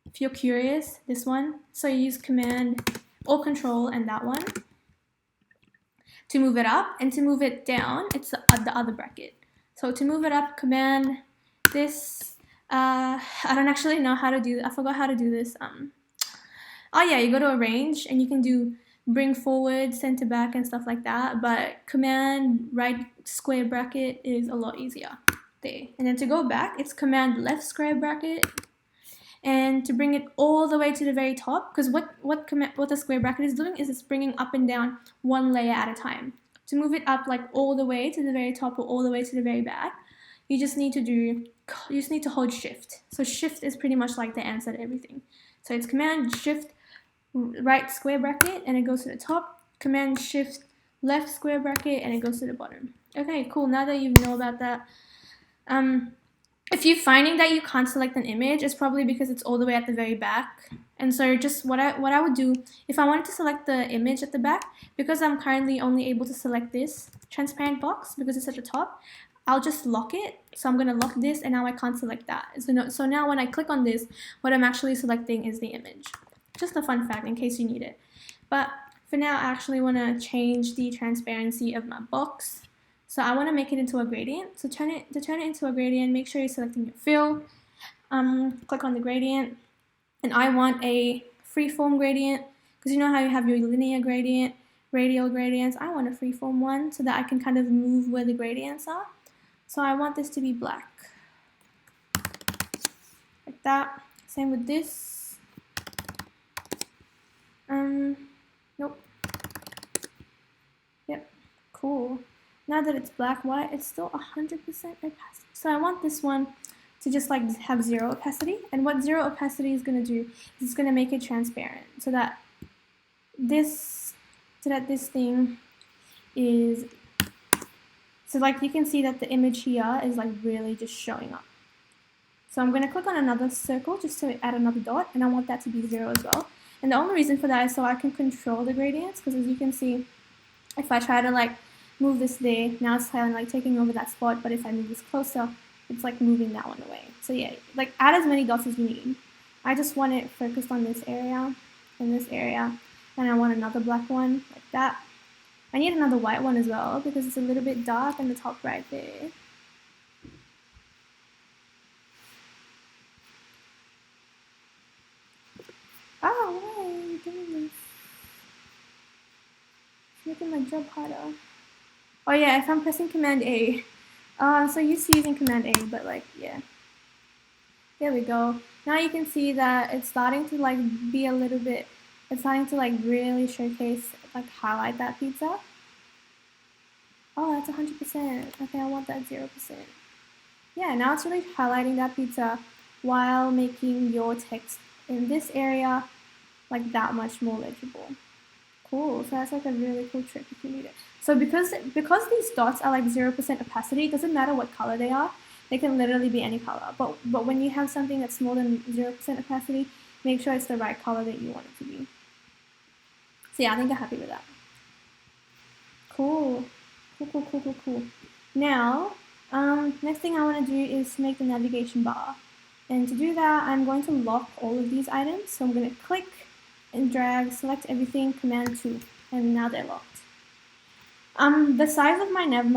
If you're curious, this one. So you use Command or Control and that one to move it up, and to move it down, it's the other bracket. So to move it up, Command this. I don't actually know how to do. I forgot how to do this. Oh yeah, you go to Arrange and you can do bring forward, center back, and stuff like that. But Command right square bracket is a lot easier there. And then to go back, it's Command left square bracket. And to bring it all the way to the very top, because what the square bracket is doing is it's bringing up and down one layer at a time. To move it up like all the way to the very top or all the way to the very back, you just need to hold Shift. So Shift is pretty much like the answer to everything. So it's Command Shift right square bracket and it goes to the top. Command Shift left square bracket and it goes to the bottom. Okay, cool. Now that you know about that, if you're finding that you can't select an image, it's probably because it's all the way at the very back. And so just what I would do, if I wanted to select the image at the back, because I'm currently only able to select this transparent box because it's at the top, I'll just lock it. So I'm going to lock this and now I can't select that. So now when I click on this, what I'm actually selecting is the image. Just a fun fact in case you need it. But for now, I actually want to change the transparency of my box. So I want to make it into a gradient. So to turn it into a gradient, make sure you're selecting your fill. Click on the gradient. And I want a freeform gradient because you know how you have your linear gradient, radial gradients. I want a freeform one so that I can kind of move where the gradients are. So I want this to be black. Like that. Same with this. Nope. Yep. Cool. Now that it's black, white, it's still 100% opacity. So I want this one to just like have 0 opacity. And what 0 opacity is going to do is it's going to make it transparent so that this thing is, so like you can see that the image here is like really just showing up. So I'm going to click on another circle just to add another dot, and I want that to be 0 as well. And the only reason for that is so I can control the gradients, because as you can see, if I try to like move this there, now it's kind of like taking over that spot, but if I move this closer, it's like moving that one away. So yeah, like add as many dots as you need. I just want it focused on this area and this area, and I want another black one like that. I need another white one as well because it's a little bit dark in the top right there. Oh, why are you doing this? It's making my job harder. Oh yeah, if I'm pressing Command A. So used to using Command A, but like, yeah. There we go. Now you can see that it's starting to like be a little bit, it's starting to like really showcase, like highlight that pizza. Oh, that's 100%. Okay, I want that 0%. Yeah, now it's really highlighting that pizza while making your text in this area like that much more legible. Cool, so that's like a really cool trick if you need it. So because these dots are like 0% opacity, it doesn't matter what color they are. They can literally be any color. But when you have something that's more than 0% opacity, make sure it's the right color that you want it to be. So yeah, I think I'm happy with that. Cool. Cool. Now, next thing I want to do is make the navigation bar. And to do that, I'm going to lock all of these items. So I'm going to click and drag, select everything, Command 2, and now they're locked. The size of my nav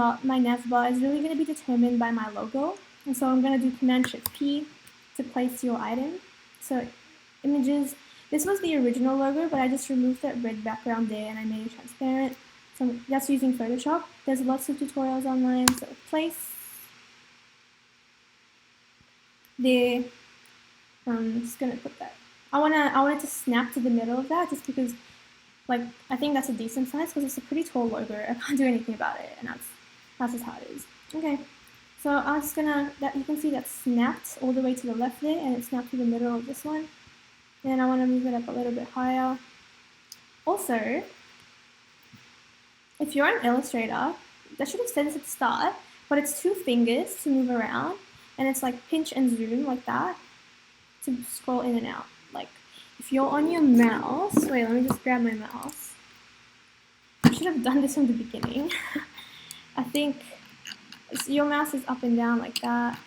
bar is really going to be determined by my logo. And so I'm going to do Command Shift P to place your item. So images, this was the original logo, but I just removed that red background there and I made it transparent. So that's using Photoshop. There's lots of tutorials online. So place there. I'm just going to put that. I want it to snap to the middle of that just because like I think that's a decent size because it's a pretty tall logo. I can't do anything about it, and that's just how it is. Okay, So I'm just gonna, you can see that snapped all the way to the left there, and it snapped to the middle of this one. And I want to move it up a little bit higher. Also, if you're an Illustrator, that should have said this at the start, but it's 2 fingers to move around, and it's like pinch and zoom like that to scroll in and out. Like if you're on your mouse, wait, let me just grab my mouse. I should have done this from the beginning. I think your mouse is up and down like that.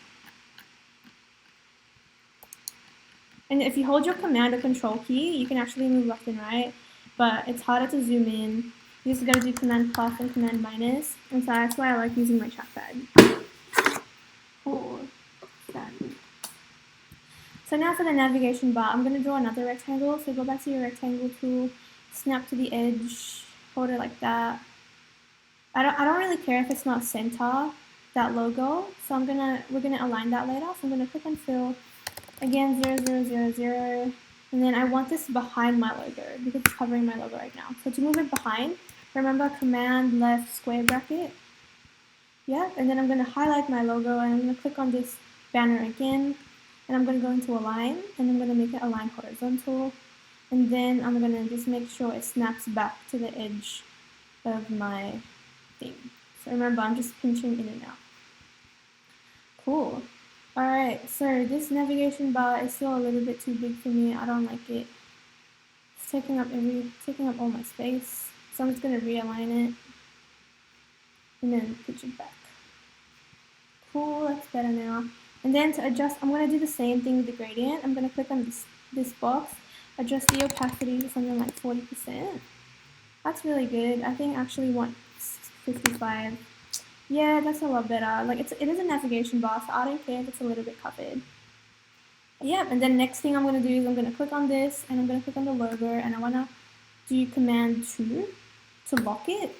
And if you hold your command or control key, you can actually move left and right, but it's harder to zoom in. You just gotta do command plus and command minus, and so that's why I like using my trackpad. Cool. So now for the navigation bar, I'm gonna draw another rectangle. So go back to your rectangle tool, snap to the edge, hold it like that. I don't really care if it's not center, that logo. So we're gonna align that later. So I'm gonna click on fill. Again, 0, 0, 0, 0. And then I want this behind my logo because it's covering my logo right now. So to move it behind, remember command left square bracket. Yeah, and then I'm going to highlight my logo and I'm going to click on this banner again. And I'm going to go into align and I'm going to make it align horizontal. And then I'm going to just make sure it snaps back to the edge of my thing. So remember, I'm just pinching in and out. Cool. Alright, so this navigation bar is still a little bit too big for me. I don't like it. It's taking up all my space. So I'm just gonna realign it and then pitch it back. Cool, that's better now. And then to adjust, I'm gonna do the same thing with the gradient. I'm gonna click on this box, adjust the opacity to something like 40%. That's really good. I think I actually want 55. Yeah, that's a lot better. Like it is a navigation bar, so I don't care if it's a little bit covered. Yeah, and then next thing I'm going to do is I'm going to click on this and I'm going to click on the logo and I want to do command 2 to lock it,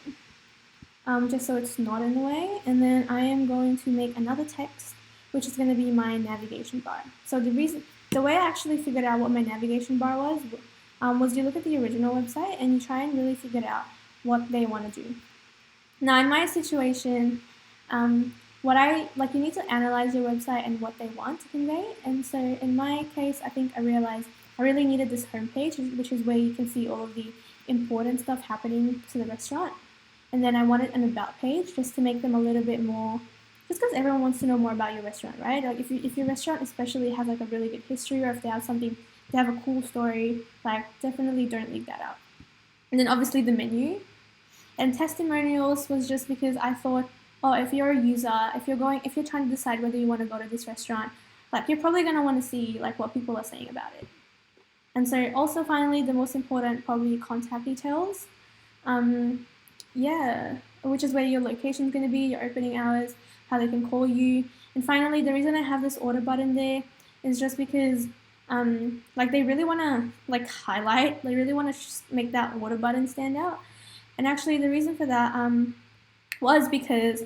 just so it's not in the way. And then I am going to make another text, which is going to be my navigation bar. So the way I actually figured out what my navigation bar was you look at the original website and you try and really figure out what they want to do. Now, in my situation, you need to analyze your website and what they want to convey. And so in my case, I think I realized I really needed this homepage, which is where you can see all of the important stuff happening to the restaurant. And then I wanted an about page just to make them a little bit more, just because everyone wants to know more about your restaurant, right? Like if your restaurant especially has like a really good history, or if they have a cool story, like definitely don't leave that out. And then obviously the menu. And testimonials was just because I thought, oh, if you're a user, if you're trying to decide whether you want to go to this restaurant, like you're probably going to want to see like what people are saying about it. And so also finally, the most important, probably contact details. Yeah, which is where your location is going to be, your opening hours, how they can call you. And finally, the reason I have this order button there is just because they really want to highlight, they really want to make that order button stand out. And actually the reason for that was because,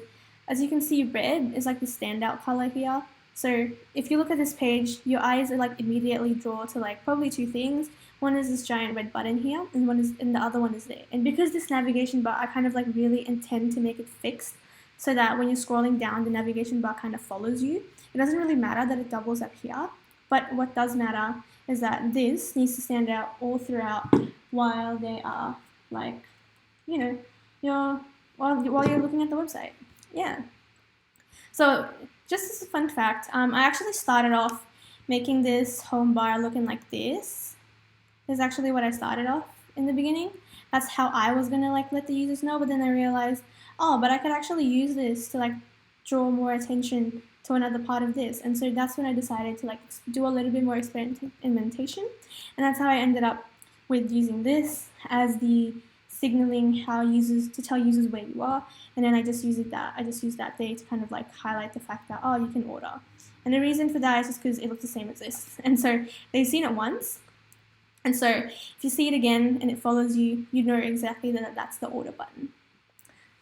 as you can see, red is like the standout color here. So if you look at this page, your eyes are like immediately draw to like probably 2 things. One is this giant red button here, and the other one is there. And because this navigation bar, I kind of like really intend to make it fixed so that when you're scrolling down, the navigation bar kind of follows you. It doesn't really matter that it doubles up here, but what does matter is that this needs to stand out all throughout while they are like, while you're looking at the website. Yeah. So just as a fun fact, I actually started off making this home bar looking like this. This is actually what I started off in the beginning. That's how I was gonna let the users know, but then I realized, oh, but I could actually use this to draw more attention to another part of this. And so that's when I decided to do a little bit more experimentation. And that's how I ended up with using this as the signaling to tell users where you are. And then I just used that there to kind of highlight the fact that, oh, you can order. And the reason for that is just because it looks the same as this. And so they've seen it once. And so if you see it again and it follows you, you know exactly that that's the order button.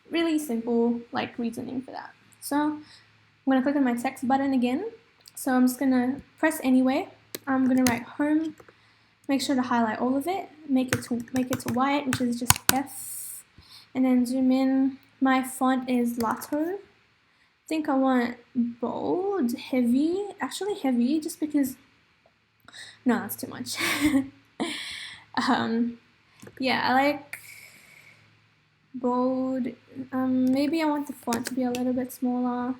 Really simple reasoning for that. So I'm going to click on my text button again. So I'm just going to press anywhere. I'm going to write home. Make sure to highlight all of it. Make it to white, which is just F. And then zoom in. My font is Lato. think I want bold, heavy, actually heavy, just because, no, that's too much. Yeah, I like bold. Maybe I want the font to be a little bit smaller.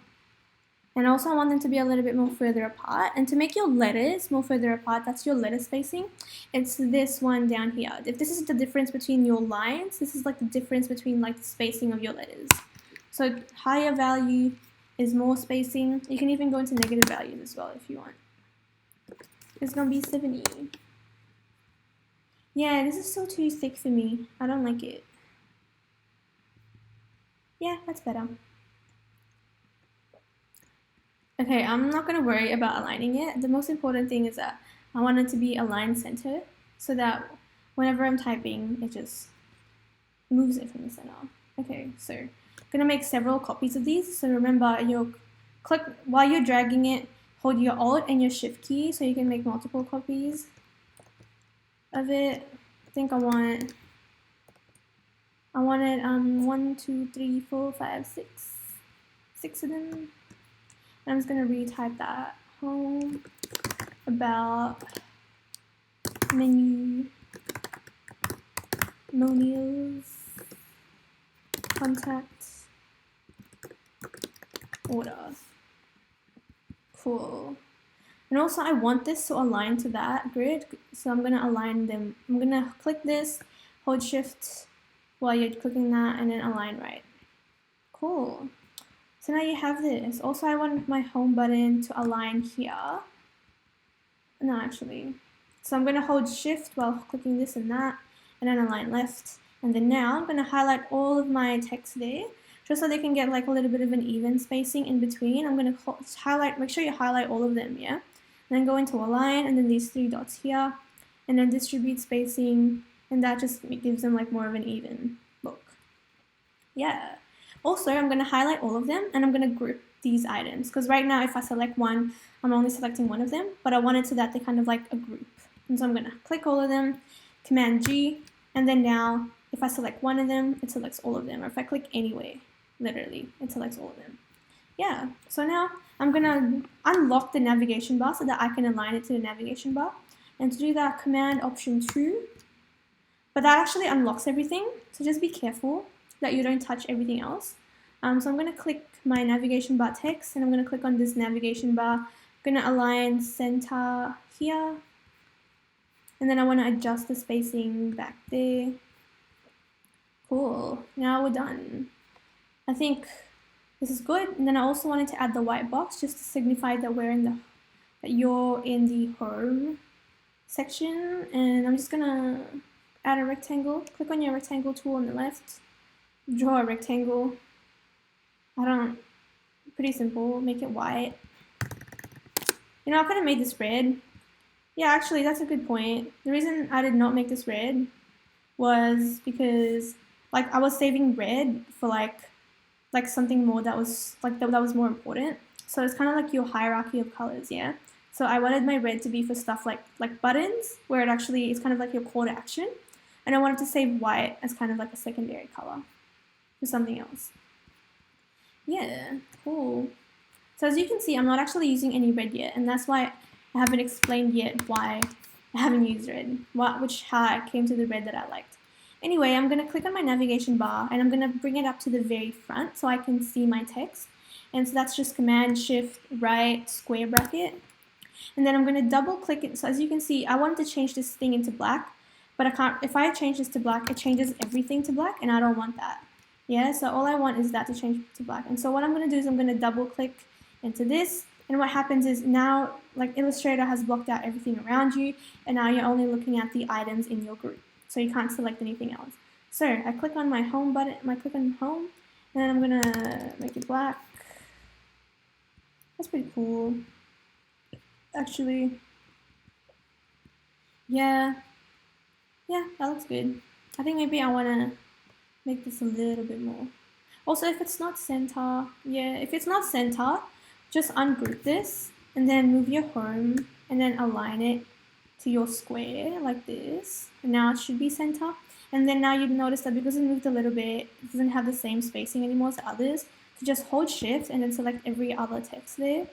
And also I want them to be a little bit more further apart. And to make your letters more further apart, that's your letter spacing. It's this one down here. If this is the difference between your lines, this is like the difference between like the spacing of your letters. So higher value is more spacing. You can even go into negative values as well if you want. It's gonna be 70. Yeah, this is still too thick for me. I don't like it. Yeah, that's better. Okay, I'm not going to worry about aligning it. The most important thing is that I want it to be aligned center so that whenever I'm typing, it just moves it from the center. Okay, so I'm going to make several copies of these. So remember, you'll click, while you're dragging it, hold your Alt and your Shift key so you can make multiple copies of it. I think I wanted 1, 2, 3, 4, 5, 6 of them. I'm just going to retype that. Home, about, menu, Monials, contact, order. Cool. And also I want this to align to that grid, so I'm going to align them. I'm going to click this, hold Shift while you're clicking that, and then align right. Cool. So now you have this. Also, I want my home button to align here. No, actually. So I'm going to hold Shift while clicking this and that, and then align left. And then now I'm going to highlight all of my text there, just so they can get like a little bit of an even spacing in between. I'm going to highlight, make sure you highlight all of them, yeah? And then go into align, and then these 3 dots here, and then distribute spacing, and that just gives them like more of an even look. Yeah. Also, I'm going to highlight all of them, and I'm going to group these items, because right now if I select one, I'm only selecting one of them, but I want it so that they kind of like a group. And so I'm going to click all of them, Command G, and then now if I select one of them, it selects all of them, or if I click anywhere, literally, it selects all of them. Yeah, so now I'm going to unlock the navigation bar so that I can align it to the navigation bar. And to do that, Command Option 2, but that actually unlocks everything, so just be careful that you don't touch everything else. So I'm going to click my navigation bar text, and I'm going to click on this navigation bar. I'm going to align center here, and then I want to adjust the spacing back there. Cool, now we're done. I think this is good. And then I also wanted to add the white box just to signify that you're in the home section. And I'm just going to add a rectangle. Click on your rectangle tool on the left. Draw a rectangle. Pretty simple, make it white. You know, I could have made this red. Yeah, actually, that's a good point. The reason I did not make this red was because, like, I was saving red for, like something more that was, like, that was more important. So it's kind of like your hierarchy of colors, yeah? So I wanted my red to be for stuff like buttons, where it actually is kind of like your call to action. And I wanted to save white as kind of like a secondary color for something else. Yeah, cool. So as you can see, I'm not actually using any red yet, and that's why I haven't explained yet why I haven't used red, how I came to the red that I liked. Anyway, I'm going to click on my navigation bar, and I'm going to bring it up to the very front so I can see my text. And so that's just Command Shift right square bracket. And then I'm going to double click it. So as you can see, I wanted to change this thing into black, but I can't. If I change this to black, it changes everything to black, and I don't want that. Yeah, so all I want is that to change to black. And so what I'm going to do is I'm going to double click into this, and what happens is now, like, Illustrator has blocked out everything around you, and now you're only looking at the items in your group, so you can't select anything else. So I click on my home button, I click on home, and then I'm going to make it black. That's pretty cool, actually. Yeah, that looks good. I think maybe I want to make this a little bit more. Also, if it's not center, just ungroup this and then move your home and then align it to your square like this. And now it should be center. And then now you'd notice that because it moved a little bit, it doesn't have the same spacing anymore as the others. So just hold shift and then select every other text there,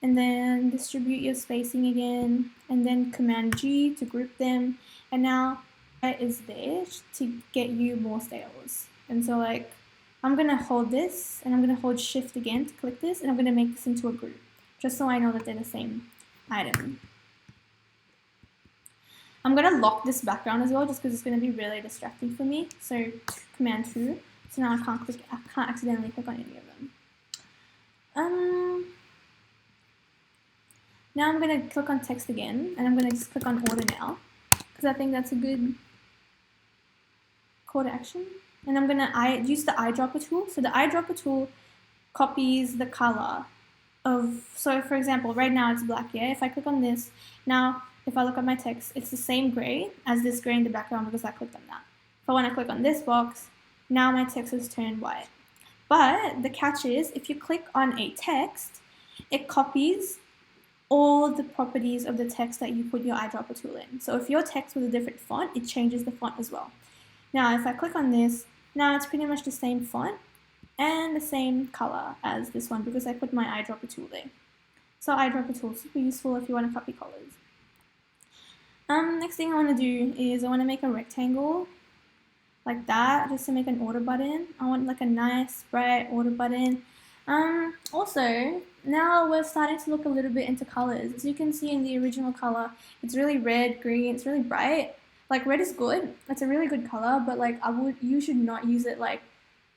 and then distribute your spacing again, and then Command G to group them, and now it is there to get you more styles. And so like I'm gonna hold this and I'm gonna hold shift again to click this, and I'm gonna make this into a group just so I know that they're the same item. I'm gonna lock this background as well just because it's gonna be really distracting for me. So Command 2. So now I can't accidentally click on any of them. Now I'm going to click on text again, and I'm going to just click on order now, because I think that's a good call to action. And I'm going to use the eyedropper tool. So the eyedropper tool copies the color of, so for example, right now it's black, yeah? If I click on this, now if I look at my text, it's the same gray as this gray in the background because I clicked on that. But when I click on this box, now my text has turned white. But the catch is, if you click on a text, it copies all the properties of the text that you put your eyedropper tool in. So if your text was a different font, it changes the font as well. Now if I click on this, now it's pretty much the same font and the same color as this one because I put my eyedropper tool there. So eyedropper tool is super useful if you want to copy colors. Next thing I want to do is I want to make a rectangle like that, just to make an order button. I want like a nice bright order button. Also, now we're starting to look a little bit into colors. As you can see in the original color, it's really red, green, it's really bright. Like red is good, it's a really good color, but like you should not use it like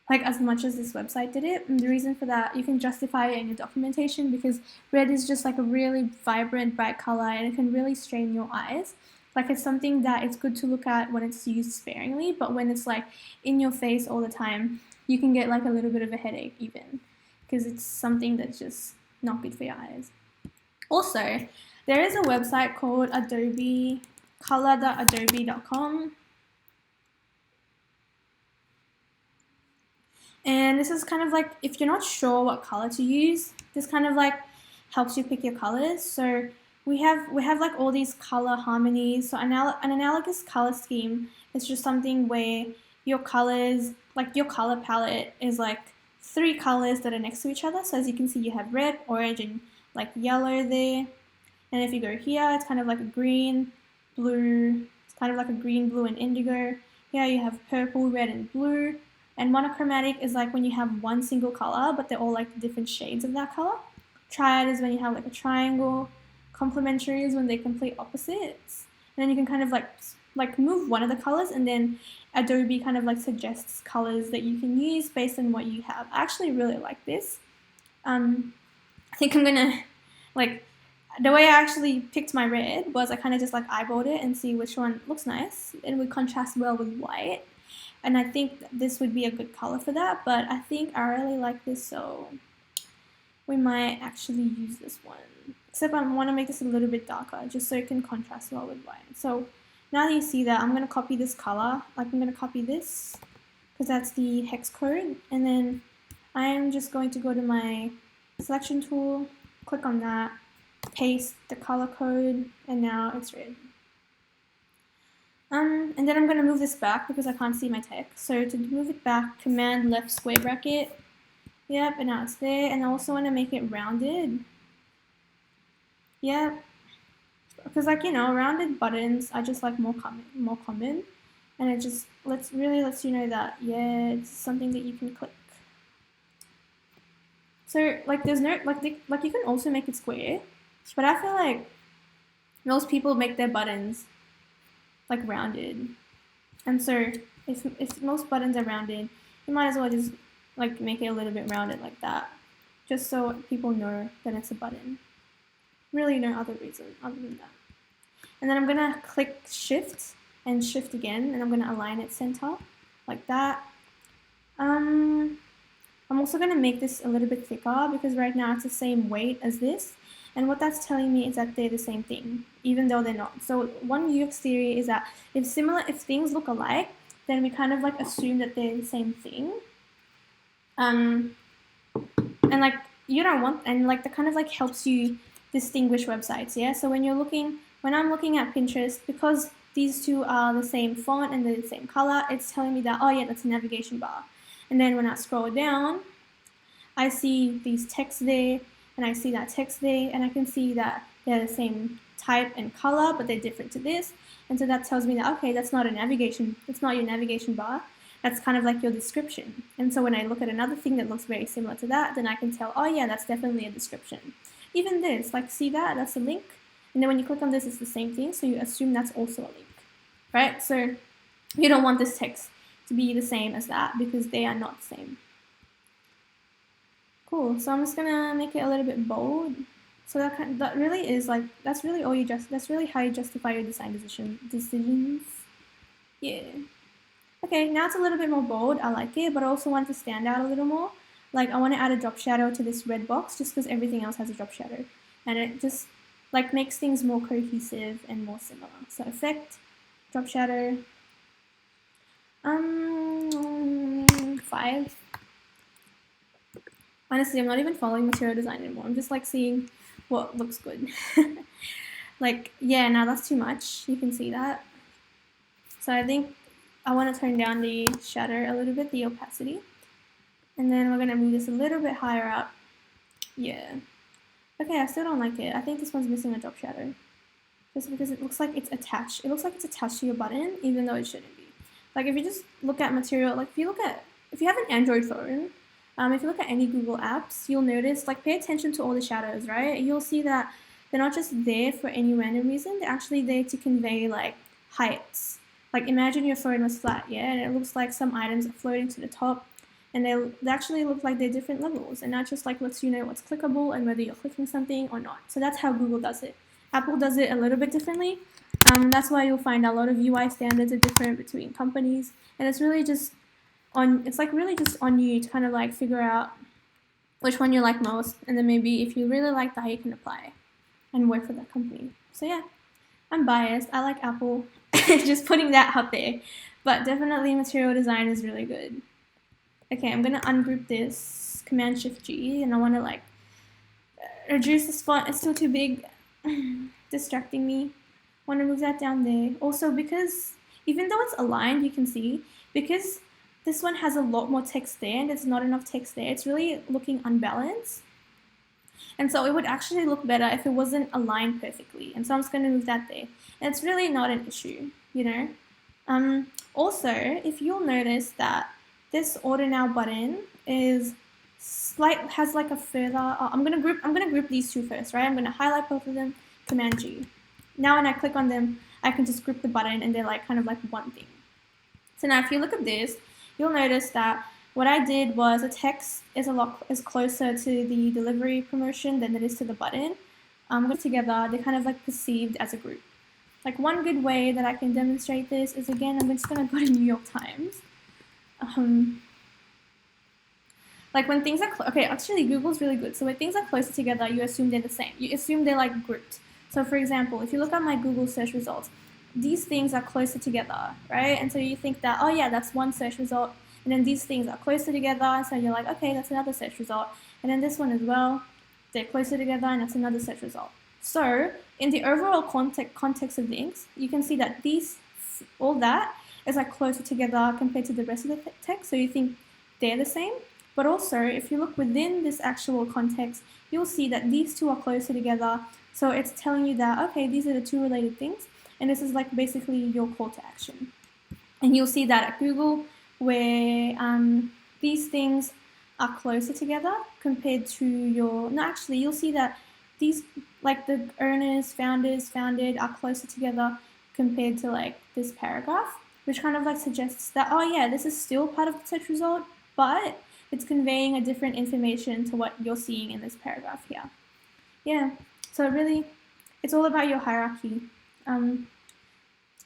as much as this website did it. And the reason for that, you can justify it in your documentation because red is just like a really vibrant, bright color and it can really strain your eyes. Like it's something that it's good to look at when it's used sparingly, but when it's like in your face all the time, you can get like a little bit of a headache even because it's something that's just not good for your eyes. Also, there is a website called color.adobe.com. And this is kind of like, if you're not sure what color to use, this kind of like helps you pick your colors. So we have like all these color harmonies. So an analogous color scheme is just something where your colors, like your color palette is like 3 colors that are next to each other. So as you can see, you have red, orange, and like yellow there. And if you go here, it's kind of like a green, blue, it's kind of like a green, blue, and indigo. Here you have purple, red, and blue. And monochromatic is like when you have one single color, but they're all like different shades of that color. Triad is when you have like a triangle. Complementary is when they're complete opposites. And then you can kind of like move one of the colors, and then Adobe kind of like suggests colors that you can use based on what you have. I actually really like this. I think I'm gonna, like, the way I actually picked my red was I kind of just like eyeballed it and see which one looks nice and would contrast well with white. And I think this would be a good color for that, but I think I really like this, so we might actually use this one. Except I want to make this a little bit darker, just so it can contrast well with white. So now that you see that, I'm going to copy this color. Like I'm going to copy this, because that's the hex code. And then I am just going to go to my selection tool, click on that, paste the color code, and now it's red. And then I'm going to move this back because I can't see my text. So to move it back, Command left square bracket. Yep, and now it's there. And I also want to make it rounded. Yep. Because like, you know, rounded buttons are just like more common. And it just really lets you know that, yeah, it's something that you can click. So like there's no, like you can also make it square. But I feel like most people make their buttons like rounded, and so if most buttons are rounded, you might as well just like make it a little bit rounded like that, just so people know that it's a button. Really no other reason other than that. And then I'm gonna click shift and shift again, and I'm gonna align it center like that. I'm also gonna make this a little bit thicker because right now it's the same weight as this. And what that's telling me is that they're the same thing, even though they're not. So one UX theory is that if things look alike, then we kind of like assume that they're the same thing. And like you don't want, and like that kind of like helps you distinguish websites, yeah? So when I'm looking at Pinterest, because these two are the same font and they're the same color, it's telling me that, oh yeah, that's a navigation bar. And then when I scroll down, I see these texts there, and I see that text there, and I can see that they're the same type and color, but they're different to this. And so that tells me that, okay, that's not a navigation, it's not your navigation bar. That's kind of like your description. And so when I look at another thing that looks very similar to that, then I can tell, oh yeah, that's definitely a description. Even this, like, see that? That's a link. And then when you click on this, it's the same thing. So you assume that's also a link, right? So you don't want this text to be the same as that because they are not the same. Cool. So I'm just gonna make it a little bit bold. So that really is like, that's really how you justify your design decisions. Yeah. Okay, now it's a little bit more bold. I like it, but I also want it to stand out a little more. Like, I want to add a drop shadow to this red box just because everything else has a drop shadow. And it just like makes things more cohesive and more similar. So effect, drop shadow, 5. Honestly, I'm not even following material design anymore. I'm just like seeing what looks good. Like, yeah, now that's too much. You can see that. So I think I want to turn down the shadow a little bit, the opacity. And then we're going to move this a little bit higher up. Yeah. Okay, I still don't like it. I think this one's missing a drop shadow. Just because it looks like it's attached. It looks like it's attached to your button, even though it shouldn't be. Like, if you just look at material, like if you have an Android phone, if you look at any Google apps, you'll notice, like, pay attention to all the shadows, right? You'll see that they're not just there for any random reason. They're actually there to convey, like, heights. Like, imagine your phone was flat, yeah? And it looks like some items are floating to the top. And they actually look like they're different levels. And that just, like, lets you know what's clickable and whether you're clicking something or not. So that's how Google does it. Apple does it a little bit differently. That's why you'll find a lot of UI standards are different between companies. And it's really just really just on you to kind of like figure out which one you like most, and then maybe if you really like that, you can apply and work for that company. So yeah, I'm biased. I like Apple. Just putting that out there. But definitely material design is really good. Okay, I'm gonna ungroup this, Command-Shift-G, and I want to like reduce this font. It's still too big, distracting me. Want to move that down there. Also, because even though it's aligned, you can see, because this one has a lot more text there and there's not enough text there, it's really looking unbalanced. And so it would actually look better if it wasn't aligned perfectly. And so I'm just going to move that there. And it's really not an issue, you know. Also, if you'll notice that this Order Now button has like a further. I'm gonna group these two first, right? I'm gonna highlight both of them, Command G. Now when I click on them, I can just group the button and they're like kind of like one thing. So now if you look at this, you'll notice that what I did was the text is closer to the delivery promotion than it is to the button. Together, they're kind of like perceived as a group. Like, one good way that I can demonstrate this is, again, I'm just gonna go to New York Times. Like when things are okay, actually Google's really good. So when things are closer together, you assume they're the same. You assume they're like grouped. So for example, if you look at my Google search results, these things are closer together, right? And so you think that, oh yeah, that's one search result. And then these things are closer together. And so you're like, okay, that's another search result. And then this one as well, they're closer together and that's another search result. So in the overall context of things, you can see that all that is like closer together compared to the rest of the text. So you think they're the same. But also, if you look within this actual context, you'll see that these two are closer together. So it's telling you that, okay, these are the two related things. And this is like basically your call to action. And you'll see that at Google, where these things are closer together compared to you'll see that these, like the owners, founders, founded are closer together compared to like this paragraph, which kind of like suggests that, oh yeah, this is still part of the search result, but it's conveying a different information to what you're seeing in this paragraph here. Yeah, so really, it's all about your hierarchy.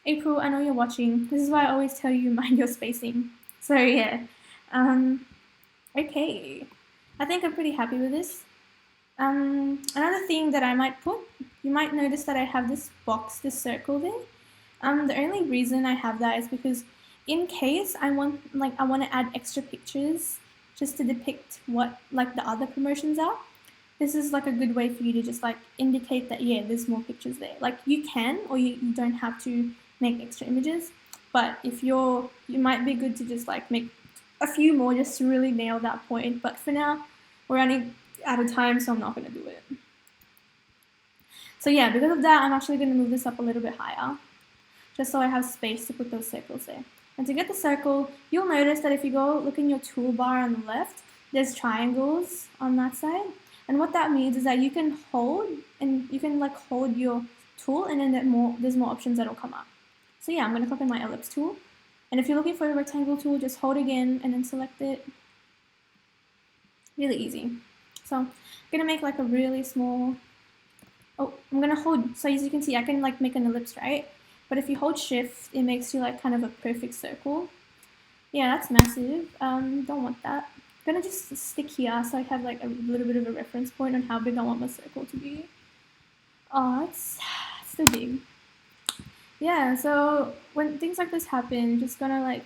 April, I know you're watching. This is why I always tell you mind your spacing. So yeah, okay. I think I'm pretty happy with this. Another thing that I might put, you might notice that I have this box, this circle there. The only reason I have that is because in case I want to add extra pictures just to depict what like the other promotions are. This is like a good way for you to just like indicate that, yeah, there's more pictures there. Like you can, or you don't have to make extra images, but if you might be good to just like make a few more just to really nail that point. But for now, we're running out of time, so I'm not going to do it. So yeah, because of that, I'm actually going to move this up a little bit higher, just so I have space to put those circles there. And to get the circle, you'll notice that if you go look in your toolbar on the left, there's triangles on that side. And what that means is that you can hold, and you can like hold your tool, and then there's more options that'll come up. So yeah, I'm going to click on my ellipse tool. And if you're looking for a rectangle tool, just hold again and then select it. Really easy. So I'm going to make like a really small, I'm going to hold, so as you can see, I can like make an ellipse, right? But if you hold shift, it makes you like kind of a perfect circle. Yeah, that's massive. Don't want that. I'm going to just stick here so I have like a little bit of a reference point on how big I want my circle to be. Oh, it's so big. Yeah, so when things like this happen, just gonna like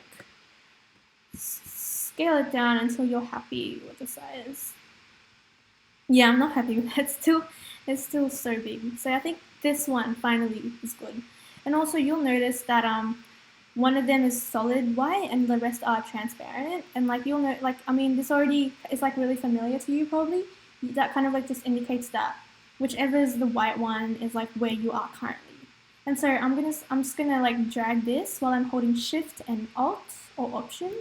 scale it down until you're happy with the size. Yeah, I'm not happy with that. It's still so big. So I think this one finally is good. And also you'll notice that one of them is solid white and the rest are transparent. And like you'll know, like I mean, this already is like really familiar to you probably. That kind of like just indicates that whichever is the white one is like where you are currently. And so I'm just gonna like drag this while I'm holding Shift and Alt or Option.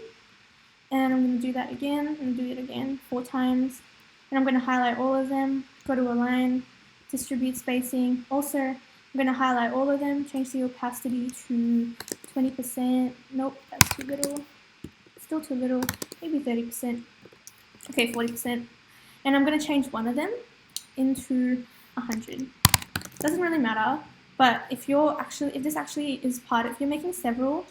And I'm gonna do that again and do it again 4 times. And I'm gonna highlight all of them, go to Align, Distribute Spacing. Also, I'm gonna highlight all of them, change the opacity to 20%. Nope, that's too little. Still too little, maybe 30%. Okay, 40%. And I'm gonna change one of them into 100. Doesn't really matter. But if this actually is if you're making several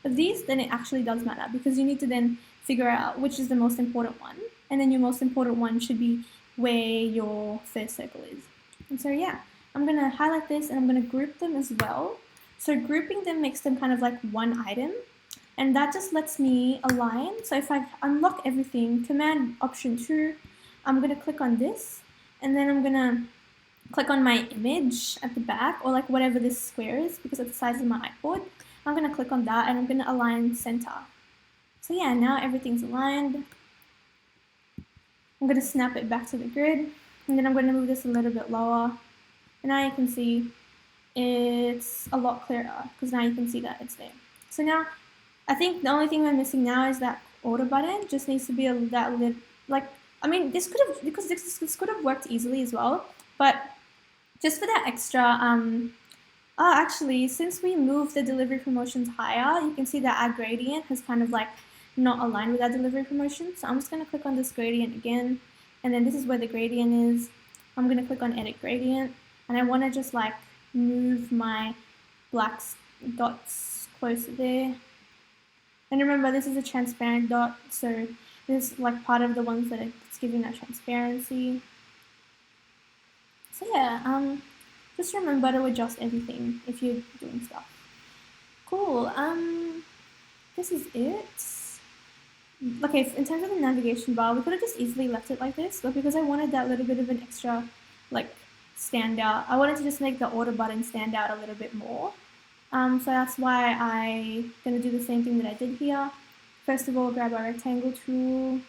of these, then it actually does matter because you need to then figure out which is the most important one. And then your most important one should be where your first circle is. And so yeah, I'm going to highlight this and I'm going to group them as well. So grouping them makes them kind of like one item. And that just lets me align. So if I unlock everything, Command Option 2, I'm going to click on this. And then I'm going to click on my image at the back, or like whatever this square is because of the size of my whiteboard. I'm going to click on that and I'm going to align center. So yeah, now everything's aligned. I'm going to snap it back to the grid, and then I'm going to move this a little bit lower. And now you can see it's a lot clearer because now you can see that it's there. So now I think the only thing we're missing now is that order button. Just needs to be this could have worked easily as well, but just for that extra, actually, since we moved the delivery promotions higher, you can see that our gradient has kind of like not aligned with our delivery promotion. So I'm just going to click on this gradient again, and then this is where the gradient is. I'm going to click on Edit Gradient, and I want to just like move my black dots closer there. And remember, this is a transparent dot, so this is like part of the ones that it's giving that transparency. So yeah, just remember to adjust everything if you're doing stuff. Cool. This is it. Okay, in terms of the navigation bar, we could have just easily left it like this, but because I wanted that little bit of an extra, like, standout, I wanted to just make the order button stand out a little bit more. So that's why I'm going to do the same thing that I did here. First of all, grab our rectangle tool.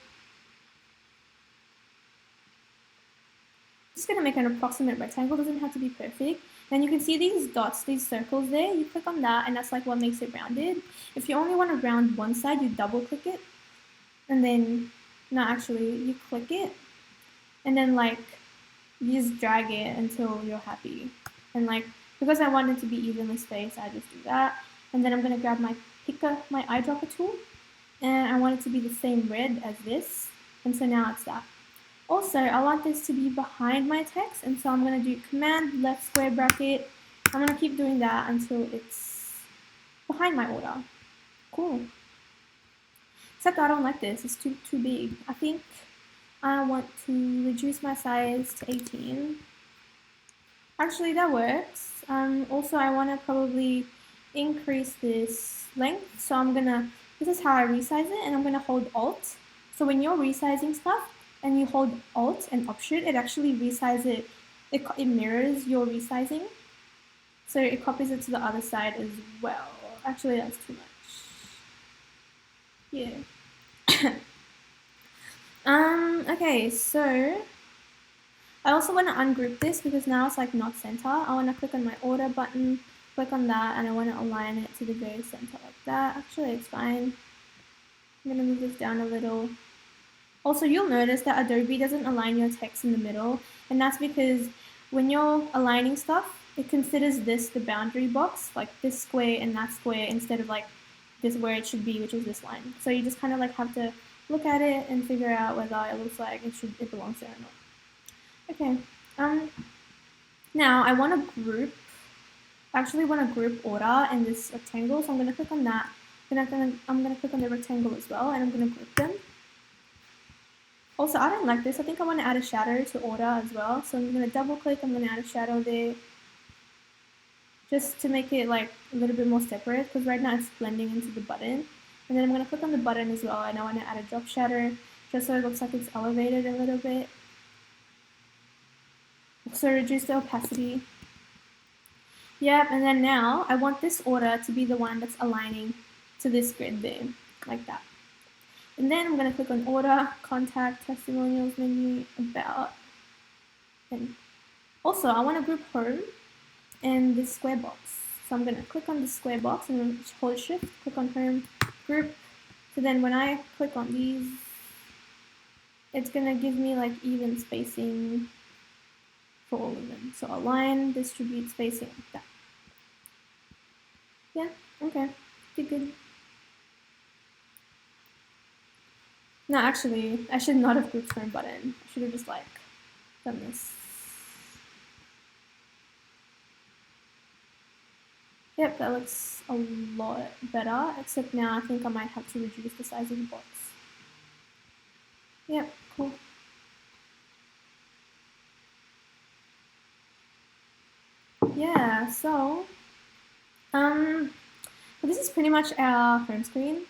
Just going to make an approximate rectangle, doesn't have to be perfect. Then you can see these dots, these circles there, you click on that and that's like what makes it rounded. If you only want to round one side, you double click it. And then, no actually, you click it. And then like, you just drag it until you're happy. And like, because I want it to be evenly spaced, I just do that. And then I'm going to grab my picker, my eyedropper tool. And I want it to be the same red as this. And so now it's that. Also, I want this to be behind my text, and so I'm going to do Command left square bracket. I'm going to keep doing that until it's behind my order. Cool. Except I don't like this. It's too big. I think I want to reduce my size to 18. Actually, that works. Also, I want to probably increase this length. So this is how I resize it, and I'm going to hold Alt. So when you're resizing stuff, and you hold Alt and Option, it actually resizes it. It mirrors your resizing. So it copies it to the other side as well. Actually, that's too much. Yeah. Okay, so I also want to ungroup this because now it's like not center. I want to click on my order button, click on that, and I want to align it to the very center like that. Actually, it's fine. I'm going to move this down a little. Also, you'll notice that Adobe doesn't align your text in the middle, and that's because when you're aligning stuff, it considers this the boundary box, like this square and that square, instead of like this where it should be, which is this line. So you just kind of like have to look at it and figure out whether it looks like it belongs there or not. Okay. Now I want to group. I actually want to group order in this rectangle, so I'm going to click on that. Then I'm going to click on the rectangle as well, and I'm going to group them. Also, I don't like this. I think I want to add a shadow to order as well. So I'm going to double click. I'm going to add a shadow there, just to make it like a little bit more separate, because right now it's blending into the button. And then I'm going to click on the button as well, and I want to add a drop shadow, just so it looks like it's elevated a little bit. So reduce the opacity. Yep, and then now I want this order to be the one that's aligning to this grid there, like that. And then I'm going to click on order, contact, testimonials menu, about. And also I want to group home and this square box. So I'm going to click on the square box and hold shift, click on home, group. So then when I click on these, it's going to give me like even spacing for all of them. So align, distribute spacing like that. Yeah, okay, pretty good. No, actually, I should not have grouped home button. I should have just like done this. Yep, that looks a lot better, except now I think I might have to reduce the size of the box. Yep, cool. Yeah, so this is pretty much our home screen.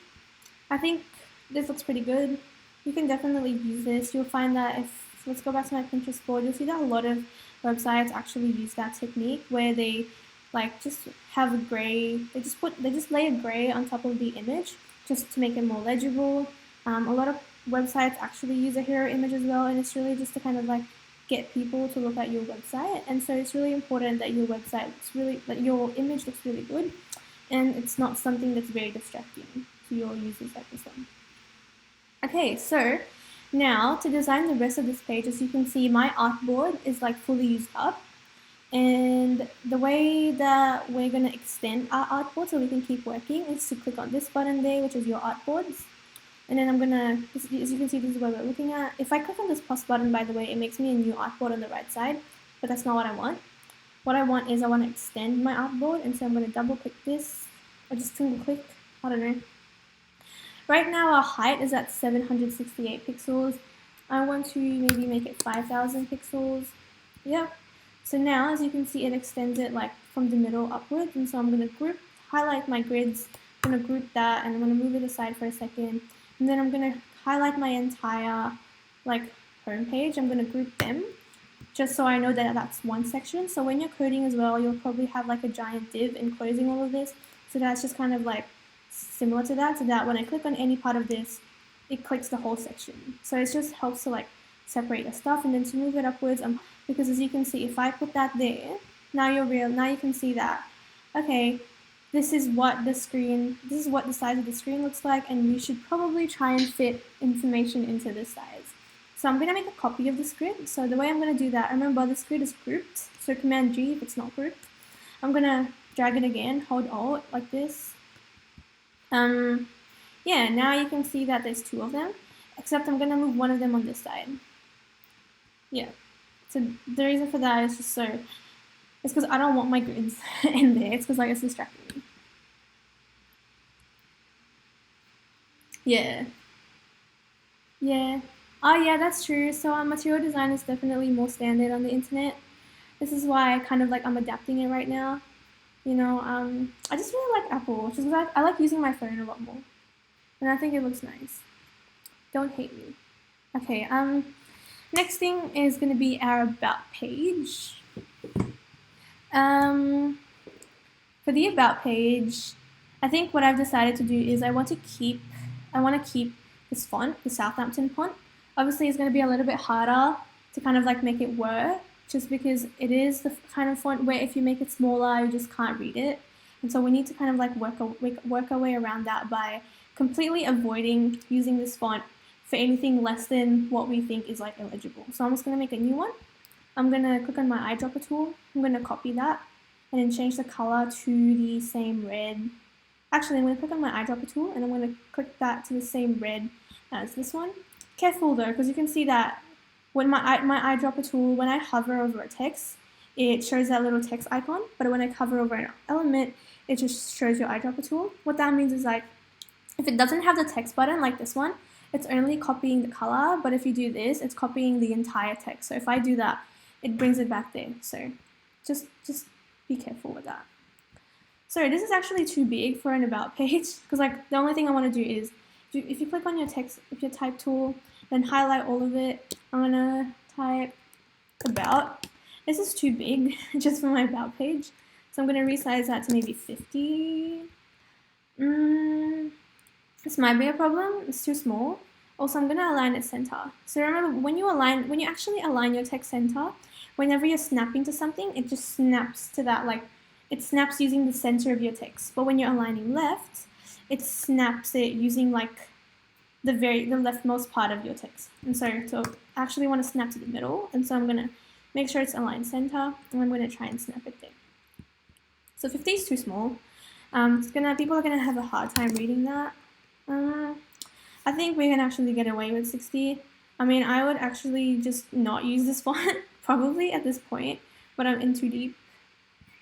I think this looks pretty good. You can definitely use this. You'll find that let's go back to my Pinterest board, you'll see that a lot of websites actually use that technique where they like just have a gray, they just lay a gray on top of the image just to make it more legible. A lot of websites actually use a hero image as well, and it's really just to kind of like get people to look at your website. And so it's really important that your website that your image looks really good, and it's not something that's very distracting to your users like this one. Okay, so now to design the rest of this page, as you can see, my artboard is like fully used up. And the way that we're going to extend our artboard so we can keep working is to click on this button there, which is your artboards. And then I'm going to, as you can see, this is what we're looking at. If I click on this plus button, by the way, it makes me a new artboard on the right side, but that's not what I want. What I want is I want to extend my artboard, and so I'm going to double click this, or just single click, I don't know. Right now our height is at 768 pixels. I want to maybe make it 5,000 pixels. Yep. So now, as you can see, it extends it like from the middle upwards, and so I'm going to highlight my grids, I'm going to group that, and I'm going to move it aside for a second, and then I'm going to highlight my entire like home page. I'm going to group them, just so I know that that's one section. So when you're coding as well, you'll probably have like a giant div enclosing all of this, so that's just kind of like similar to that, so that when I click on any part of this, it clicks the whole section. So it just helps to like separate the stuff, and then to move it upwards, because as you can see, if I put that there, now you can see that, okay, this is what the size of the screen looks like, and you should probably try and fit information into this size. So I'm going to make a copy of this grid. So the way I'm going to do that, remember this grid is grouped, so Command G if it's not grouped. I'm going to drag it again, hold Alt like this. Yeah, now you can see that there's two of them, except I'm going to move one of them on this side. Yeah, so the reason for that is just it's because I don't want my grids in there. It's because like it's distracting me. Yeah. Yeah. Oh yeah, that's true. So material design is definitely more standard on the internet. This is why I'm adapting it right now. You know, I just really like Apple, which is because I like using my phone a lot more. And I think it looks nice. Don't hate me. Okay, next thing is going to be our about page. For the about page, I think what I've decided to do is I want to keep this font, the Southampton font. Obviously, it's going to be a little bit harder to kind of like make it work, just because it is the kind of font where if you make it smaller, you just can't read it. And so we need to kind of like work our way around that by completely avoiding using this font for anything less than what we think is like illegible. So I'm just going to make a new one. I'm going to click on my eyedropper tool. I'm going to copy that and then change the color to the same red. Actually, I'm going to click on my eyedropper tool and I'm going to click that to the same red as this one. Careful though, because you can see that when my eyedropper tool, when I hover over a text, it shows that little text icon, but when I hover over an element, it just shows your eyedropper tool. What that means is like, if it doesn't have the text button like this one, it's only copying the color, but if you do this, it's copying the entire text. So if I do that, it brings it back there. So just be careful with that. So this is actually too big for an about page, because like the only thing I want to do is, if you click on your text, if your type tool, then highlight all of it. I'm gonna type about. This is too big just for my about page, so I'm gonna resize that to maybe 50. This might be a problem. It's too small. Also, I'm gonna align it center. So remember, when you actually align your text center, whenever you're snapping to something, it just snaps to that, like it snaps using the center of your text. But when you're aligning left, it snaps it using like the leftmost part of your text. And so I actually want to snap to the middle, and so I'm gonna make sure it's aligned center, and I'm gonna try and snap it there. So 50 is too small. People are gonna have a hard time reading that. I think we can actually get away with 60. I mean, I would actually just not use this font probably at this point, but I'm in too deep.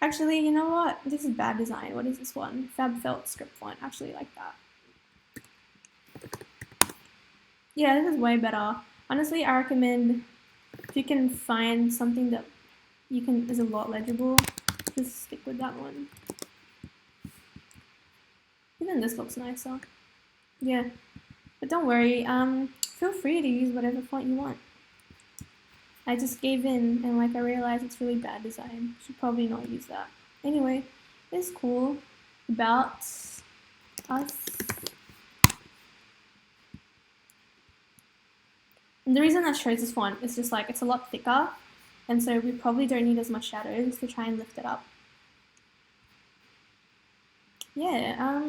Actually, you know what? This is bad design. What is this one? Fab Felt script font. Actually like that. Yeah, this is way better. Honestly, I recommend if you can find something that is a lot legible, just stick with that one. Even this looks nicer. Yeah, but don't worry. Feel free to use whatever font you want. I just gave in, and like I realized it's really bad design. Should probably not use that. Anyway, it's cool. About us. And the reason that shows this font is just like it's a lot thicker, and so we probably don't need as much shadows to try and lift it up. Yeah,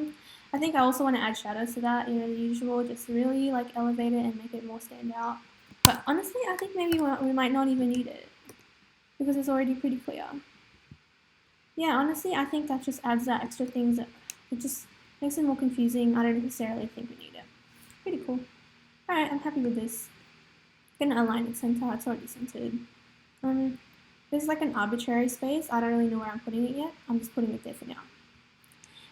I think I also want to add shadows to that, you know, the usual, just really like elevate it and make it more stand out. But honestly, I think maybe we might not even need it because it's already pretty clear. Yeah, honestly, I think that just adds that extra things that it just makes it more confusing. I don't necessarily think we need it. Pretty cool. Alright, I'm happy with this. I'm gonna align it center, it's already centered. There's like an arbitrary space. I don't really know where I'm putting it yet. I'm just putting it there for now.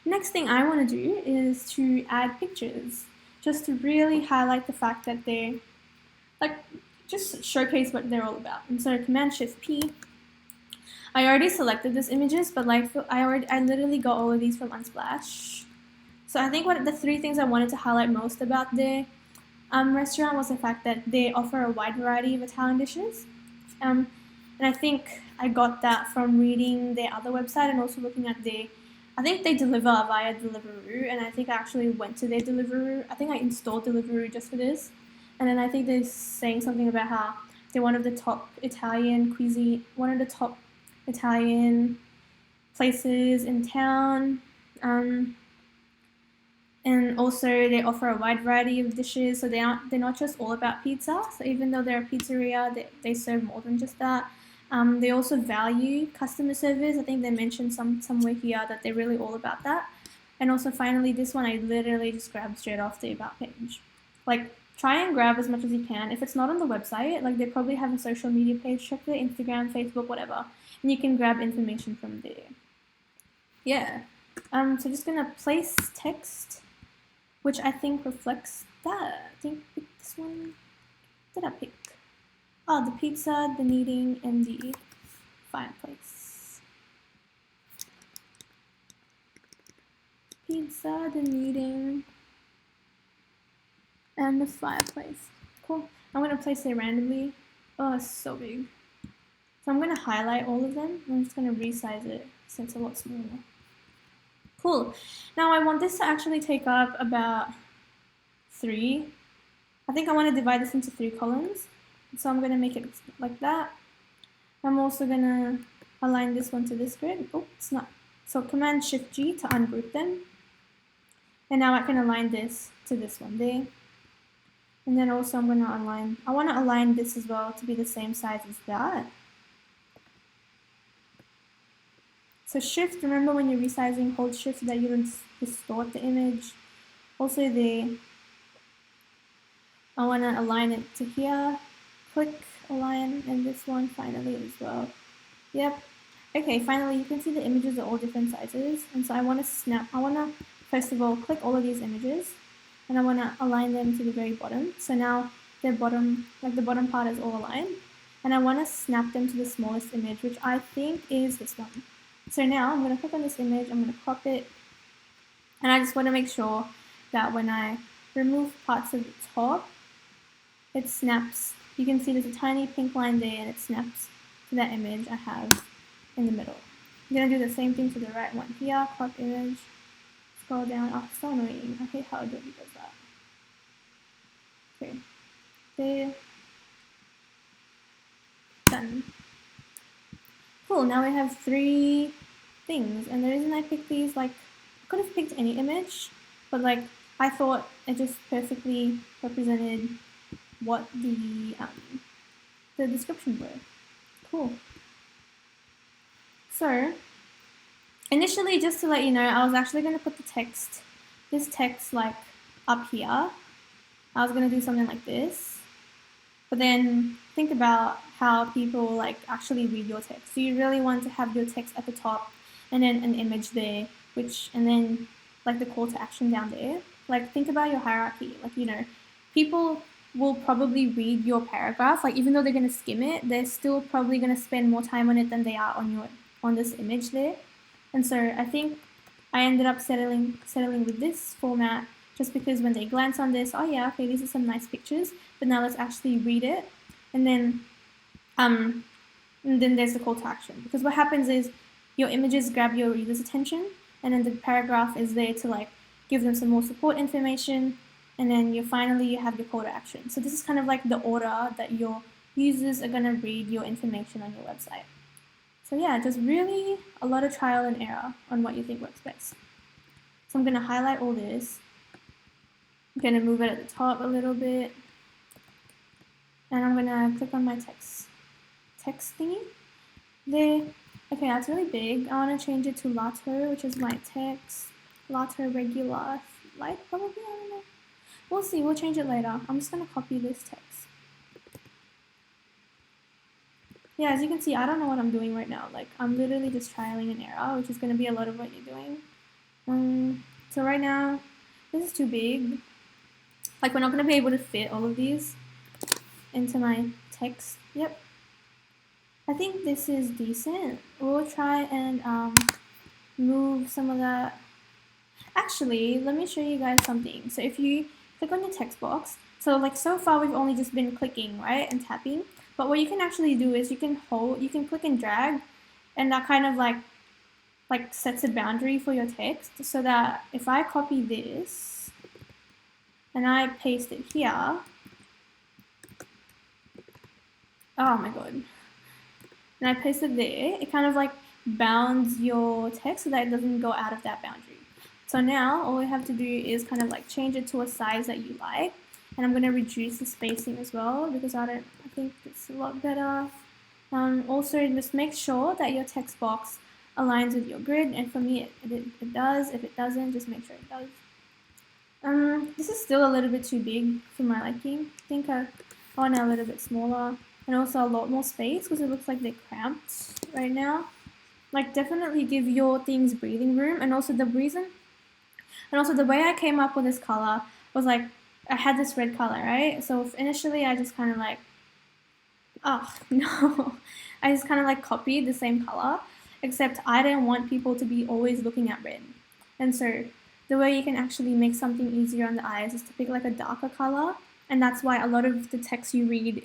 Next thing I want to do is to add pictures, just to really highlight the fact that they're like, just showcase what they're all about. And so Command-Shift-P. I already selected these images, but like I literally got all of these from Unsplash. So I think the three things I wanted to highlight most about their restaurant was the fact that they offer a wide variety of Italian dishes. And I think I got that from reading their other website and also looking at I think they deliver via Deliveroo, and I think I actually went to their Deliveroo. I think I installed Deliveroo just for this. And then I think they're saying something about how they're one of the top Italian places in town. And also they offer a wide variety of dishes, so they're not just all about pizza. So even though they're a pizzeria, they serve more than just that. They also value customer service. I think they mentioned somewhere here that they're really all about that. And also finally, this one I literally just grabbed straight off the about page. Like, try and grab as much as you can. If it's not on the website, like they probably have a social media page, check their Instagram, Facebook, whatever, and you can grab information from there. Yeah. So just gonna place text, which I think reflects that. I think this one, what did I pick? Oh, the pizza, the kneading, and the fireplace. Pizza, the kneading, and the fireplace. Cool. I'm going to place it randomly. Oh, it's so big. So I'm going to highlight all of them. I'm just going to resize it since it's a lot smaller. Cool. Now I want this to actually take up about 3 I think I want to divide this into 3 columns. So I'm going to make it like that. I'm also going to align this one to this grid. Oh, it's not. So Command Shift G to ungroup them. And now I can align this to this one there. And then also I'm going to align, I want to align this as well to be the same size as that. So Shift, remember when you're resizing, hold Shift so that you don't distort the image. Also there, I want to align it to here. Click align, and this one finally as well. Yep. Okay, finally you can see the images are all different sizes. And so I want to first of all click all of these images. And I want to align them to the very bottom. So now the bottom part is all aligned. And I want to snap them to the smallest image, which I think is this one. So now I'm going to click on this image, I'm going to crop it. And I just want to make sure that when I remove parts of the top, it snaps. You can see there's a tiny pink line there and it snaps to that image I have in the middle. I'm going to do the same thing to the right one here, crop image. Scroll down. Oh, so annoying. I hate how Adobe does that. Okay. There. Done. Cool. Now we have 3 things. And the reason I picked these, like, I could have picked any image, but like, I thought it just perfectly represented what the description were. Cool. So, initially, just to let you know, I was actually going to put this text like up here. I was going to do something like this. But then think about how people like actually read your text. So you really want to have your text at the top and then an image there, and then like the call to action down there. Like think about your hierarchy. Like, you know, people will probably read your paragraph. Like even though they're going to skim it, they're still probably going to spend more time on it than they are on this image there. And so I think I ended up settling with this format just because when they glance on this, oh yeah, okay, these are some nice pictures, but now let's actually read it. And then there's the call to action. Because what happens is your images grab your reader's attention, and then the paragraph is there to like give them some more support information, and then you have your call to action. So this is kind of like the order that your users are going to read your information on your website. So yeah, just really a lot of trial and error on what you think works best. So I'm going to highlight all this. I'm going to move it at the top a little bit. And I'm going to click on my text thingy. There. Okay, that's really big. I want to change it to Lato, which is my text. Lato regular light, probably, I don't know. We'll see, we'll change it later. I'm just going to copy this text. Yeah, as you can see, I don't know what I'm doing right now. Like, I'm literally just trialing an error, which is going to be a lot of what you're doing. So right now, this is too big. Like, we're not going to be able to fit all of these into my text. Yep. I think this is decent. We'll try and move some of that. Actually, let me show you guys something. So if you click on your text box, so like so far we've only just been clicking, right, and tapping. But what you can actually do is you can click and drag, and that kind of like sets a boundary for your text, so that if I copy this and I paste it here, oh my god, and I paste it there, it kind of like bounds your text so that it doesn't go out of that boundary. So now all we have to do is kind of like change it to a size that you like. And I'm going to reduce the spacing as well because I think it's a lot better. Also, just make sure that your text box aligns with your grid. And for me, it does. If it doesn't, just make sure it does. This is still a little bit too big for my liking. I think I want it a little bit smaller. And also a lot more space because it looks like they're cramped right now. Like definitely give your things breathing room. And also the way I came up with this color was like, I had this red color, right? So initially I just kind of like, oh no, I just kind of like copied the same color, except I didn't want people to be always looking at red. And so the way you can actually make something easier on the eyes is to pick like a darker color. And that's why a lot of the text you read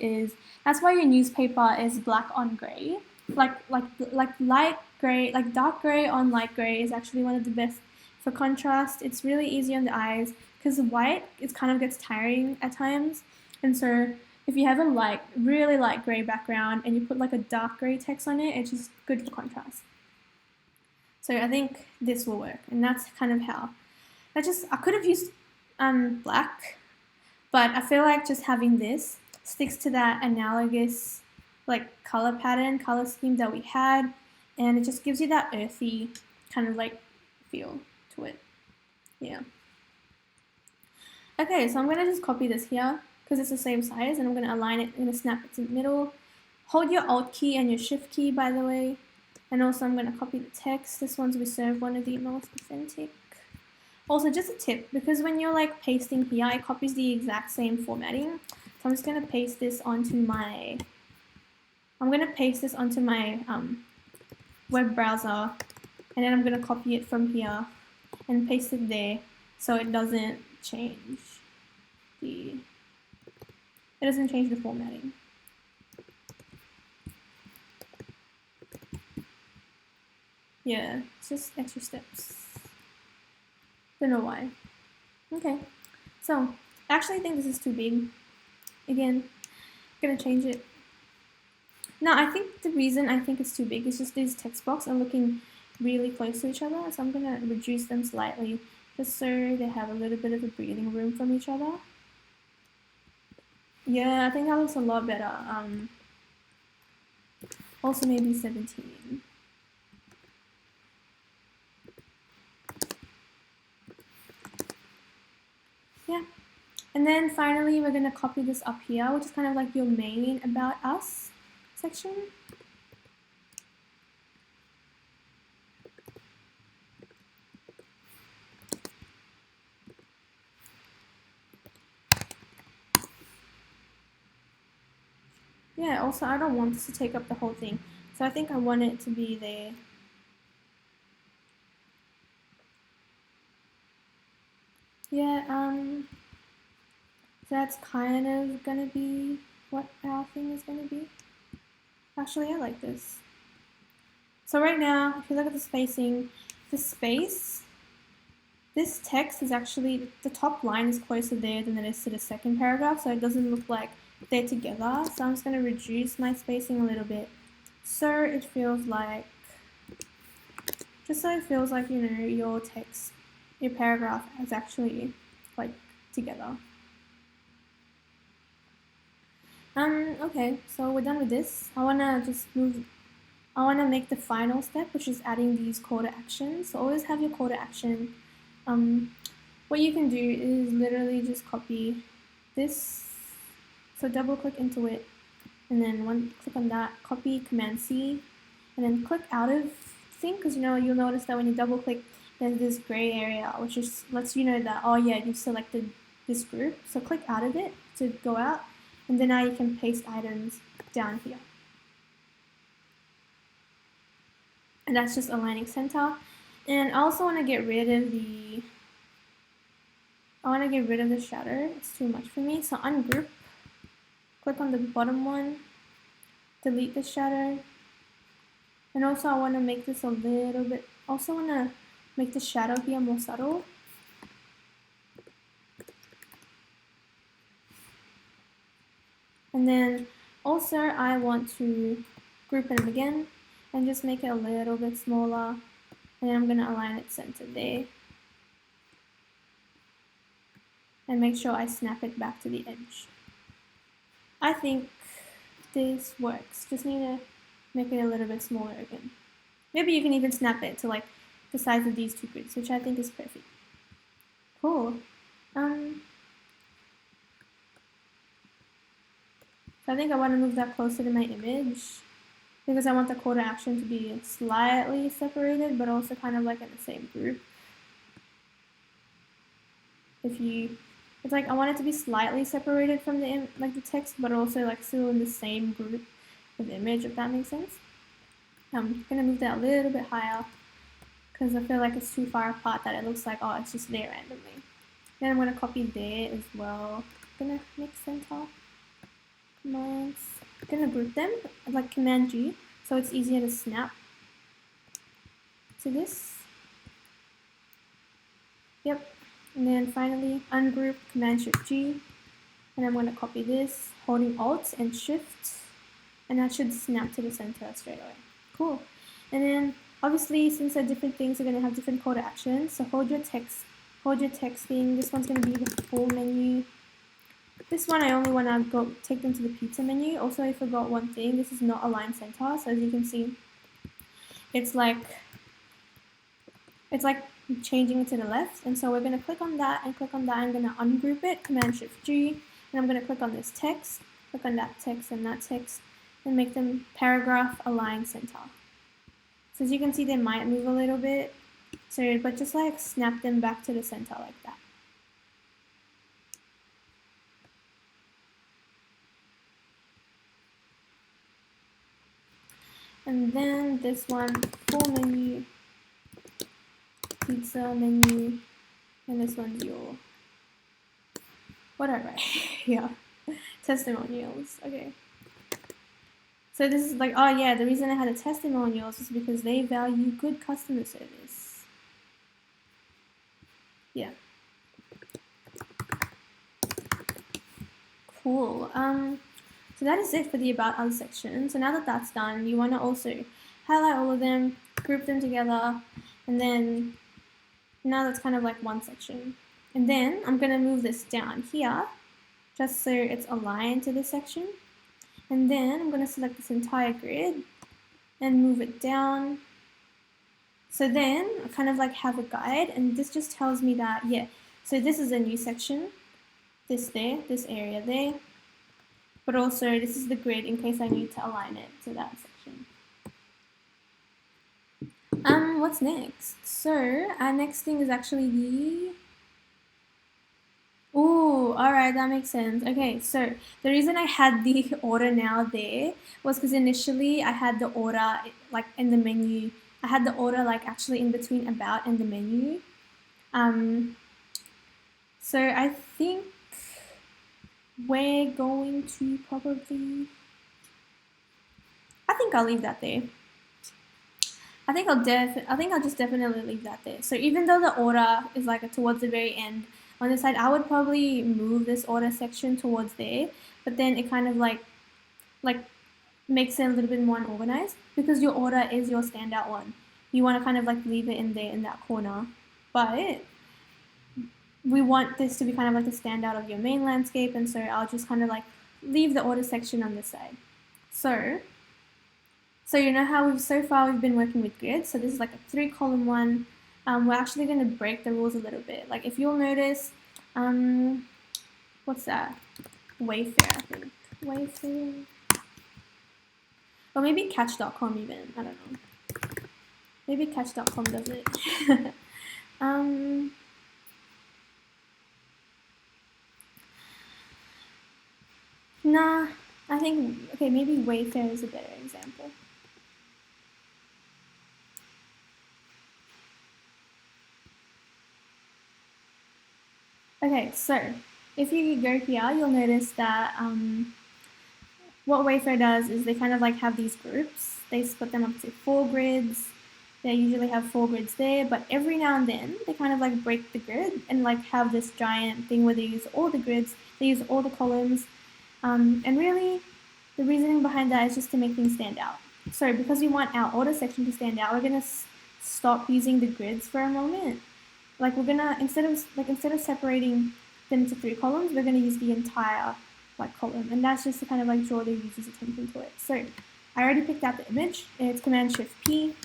that's why your newspaper is black on gray. Like light gray, like dark gray on light gray is actually one of the best for contrast. It's really easy on the eyes because white, it kind of gets tiring at times. And so if you have a really light grey background and you put like a dark grey text on it, it's just good for contrast. So I think this will work, and that's kind of how. I could have used black, but I feel like just having this sticks to that analogous like color pattern, color scheme that we had, and it just gives you that earthy kind of like feel to it. Yeah. Okay, so I'm gonna just copy this here because it's the same size, and I'm gonna align it. I'm gonna snap it to the middle. Hold your Alt key and your Shift key, by the way. And also I'm gonna copy the text. This one's reserved one of the most authentic. Also, just a tip, because when you're like pasting here, it copies the exact same formatting. So I'm just gonna paste this onto my. Web browser, and then I'm gonna copy it from here and paste it there, so it doesn't change the. It doesn't change the formatting. Yeah, it's just extra steps. Don't know why. Okay, so I actually think this is too big. Again, I'm gonna change it. Now, I think the reason I think it's too big is just these text boxes are looking really close to each other, so I'm gonna reduce them slightly just so they have a little bit of a breathing room from each other. Yeah, I think that looks a lot better. Also maybe 17. Yeah. And then finally, we're going to copy this up here, which is kind of like your main About Us section. Yeah, also I don't want this to take up the whole thing, so I think I want it to be there. Yeah, so that's kind of gonna be what our thing is gonna be. Actually, I like this. So right now, if you look at the spacing, this text is actually, the top line is closer there than it is to the second paragraph, so it doesn't look like they're together. So I'm just going to reduce my spacing a little bit, so it feels like, you know, your text, your paragraph is actually like together. Okay, so we're done with this. I want to make the final step, which is adding these call to actions. So always have your call to action. What you can do is literally just copy this. So double click into it, and then click on that, copy Command C, and then click out of thing, because you know you'll notice that when you double click, there's this gray area, which just lets you know that, oh yeah, you've selected this group. So click out of it to go out, and then now you can paste items down here. And that's just aligning center. And I also want to get rid of the shadow. It's too much for me. So ungroup, click on the bottom one, delete the shadow. And also I want to make this a little bit, make the shadow here more subtle. And then also I want to group them again and just make it a little bit smaller. And then I'm going to align it center there. And make sure I snap it back to the edge. I think this works. Just need to make it a little bit smaller again. Maybe you can even snap it to like the size of these two grids, which I think is perfect. Cool. So I think I want to move that closer to my image because I want the call to action to be slightly separated, but also kind of like in the same group. It's like I want it to be slightly separated from the text, but also like still in the same group of image, if that makes sense. I'm gonna move that a little bit higher because I feel like it's too far apart that it looks like, oh, it's just there randomly. Then I'm gonna copy there as well. I'm gonna make center. Commands. I'm gonna group them like Command G, so it's easier to snap to this. Yep. And then finally ungroup, Command Shift G. And I'm going to copy this, holding Alt and Shift, and that should snap to the center straight away. Cool. And then obviously, since they're different things, they're going to have different call to actions. So hold your text thing. This one's going to be the full menu. This one I only want to go take them to the pizza menu. Also, I forgot one thing. This is not align center. So as you can see, it's like changing it to the left. And so we're going to click on that and click on that. I'm going to ungroup it, Command Shift G, and I'm going to click on this text, click on that text and that text, and make them paragraph align center. So as you can see, they might move a little bit. So, but just like snap them back to the center like that. And then this one, full menu, pizza menu, and this one's your, whatever, yeah, testimonials, okay. So this is like, oh yeah, the reason I had a testimonials is because they value good customer service. Yeah. Cool. So that is it for the About Us section. So now that that's done, you want to also highlight all of them, group them together, and then now that's kind of like one section. And then I'm going to move this down here, just so it's aligned to this section. And then I'm going to select this entire grid and move it down. So then I kind of like have a guide, and this just tells me that, yeah, so this is a new section, this there, this area there. But also, this is the grid in case I need to align it to that section. What's next? So, our next thing is actually the... Oh, alright, that makes sense. Okay, so the reason I had the order now there was because initially I had the order like in the menu. I had the order like actually in between About and the menu. So I think we're going to probably, I think I'll leave that there. I think I'll just definitely leave that there. So even though the order is like towards the very end on this side, I would probably move this order section towards there, but then it kind of like makes it a little bit more unorganized because your order is your standout one. You want to kind of like leave it in there in that corner, but we want this to be kind of like the standout of your main landscape, and so I'll just kind of like leave the order section on this side. So you know how so far we've been working with grids, so this is like a 3-column one. We're actually going to break the rules a little bit. Like if you'll notice, what's that? Wayfair, I think. Wayfair. Or maybe Catch.com even, I don't know. Maybe Catch.com does it. Nah, I think, okay, maybe Wayfair is a better example. Okay, so if you go here, you'll notice that what Wayfair does is they kind of like have these groups. They split them up to 4 grids. They usually have 4 grids there, but every now and then they kind of like break the grid and like have this giant thing where they use all the grids, they use all the columns, and really the reasoning behind that is just to make things stand out. So because we want our order section to stand out, we're gonna stop using the grids for a moment. Like we're gonna instead of separating them into 3 columns, we're gonna use the entire like column, and that's just to kind of like draw the user's attention to it. So I already picked out the image. It's Command Shift P,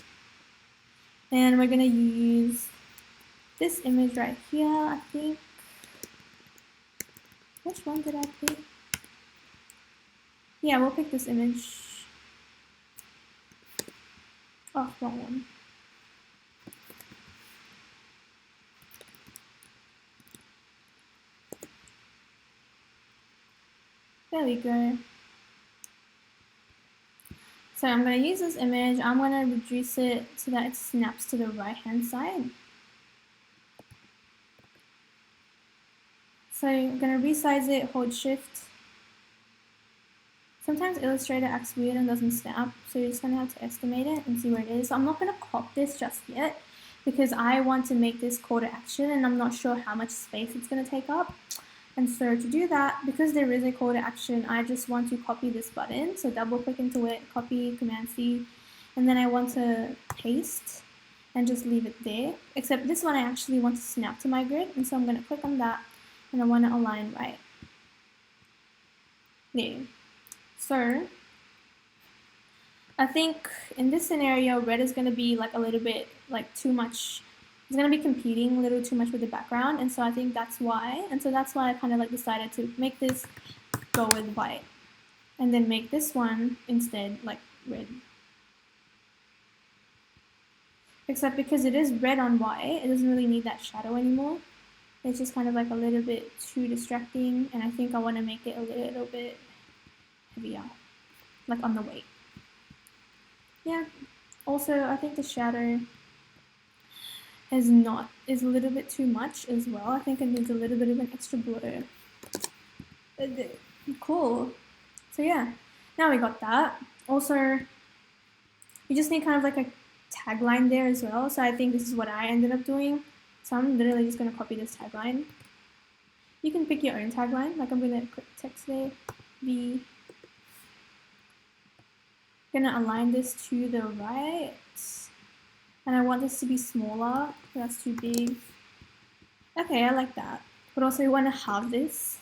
and we're gonna use this image right here. I think. Which one did I pick? Yeah, we'll pick this image. Oh, wrong one. There we go. So I'm going to use this image. I'm going to reduce it so that it snaps to the right-hand side. So I'm going to resize it, hold Shift. Sometimes Illustrator acts weird and doesn't snap, so you're just going to have to estimate it and see where it is. So I'm not going to crop this just yet because I want to make this call to action and I'm not sure how much space it's going to take up. And so to do that, because there is a call to action, I just want to copy this button. So double click into it, copy, Command C, and then I want to paste and just leave it there. Except this one I actually want to snap to my grid, and so I'm going to click on that and I want to align right there. So I think in this scenario, red is going to be like a little bit like too much. It's going to be competing a little too much with the background, and so I think that's why. And so that's why I kind of like decided to make this go with white, and then make this one instead like red. Except because it is red on white, it doesn't really need that shadow anymore. It's just kind of like a little bit too distracting, and I think I want to make it a little bit heavier, like on the weight. Yeah. Also, I think the shadow is a little bit too much as well. I think it needs a little bit of an extra blur. Cool. So yeah, now we got that. Also, you just need kind of like a tagline there as well. So I think this is what I ended up doing. So I'm literally just going to copy this tagline. You can pick your own tagline. Like I'm going to click text there. I'm going to align this to the right. And I want this to be smaller. That's too big. Okay, I like that. But also you want to halve this.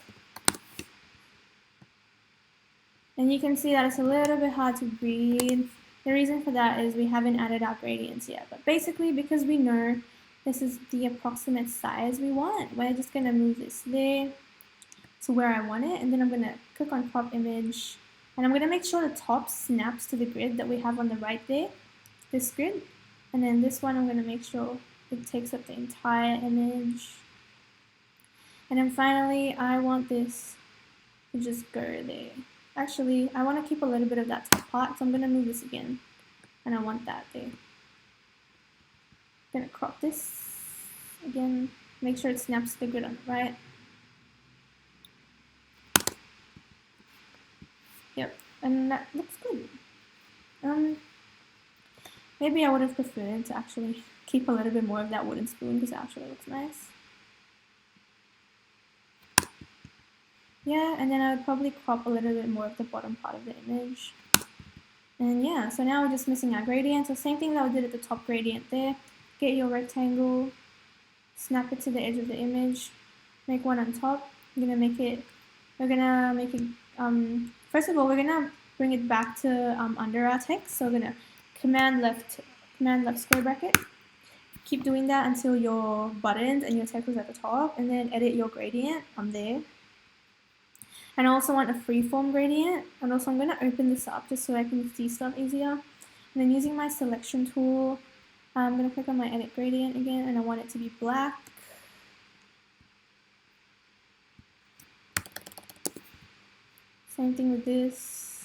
And you can see that it's a little bit hard to read. The reason for that is we haven't added our gradients yet. But basically, because we know this is the approximate size we want, we're just going to move this there to where I want it. And then I'm going to click on crop image. And I'm going to make sure the top snaps to the grid that we have on the right there, this grid. And then this one, I'm going to make sure it takes up the entire image. And then finally, I want this to just go there. Actually, I want to keep a little bit of that top part, so I'm going to move this again. And I want that there. I'm going to crop this again, make sure it snaps to the grid on the right. Yep, and that looks good. Maybe I would have preferred to actually keep a little bit more of that wooden spoon because it actually looks nice. Yeah, and then I would probably crop a little bit more of the bottom part of the image. And yeah, so now we're just missing our gradient. So same thing that we did at the top gradient there. Get your rectangle, snap it to the edge of the image, make one on top. We're gonna make it, first of all, we're gonna bring it back to under our text. So we're gonna command left square bracket. Keep doing that until your buttons and your text is at the top, and then edit your gradient on there. And I also want a freeform gradient, and also I'm going to open this up just so I can see stuff easier. And then using my selection tool, I'm going to click on my edit gradient again, and I want it to be black. Same thing with this.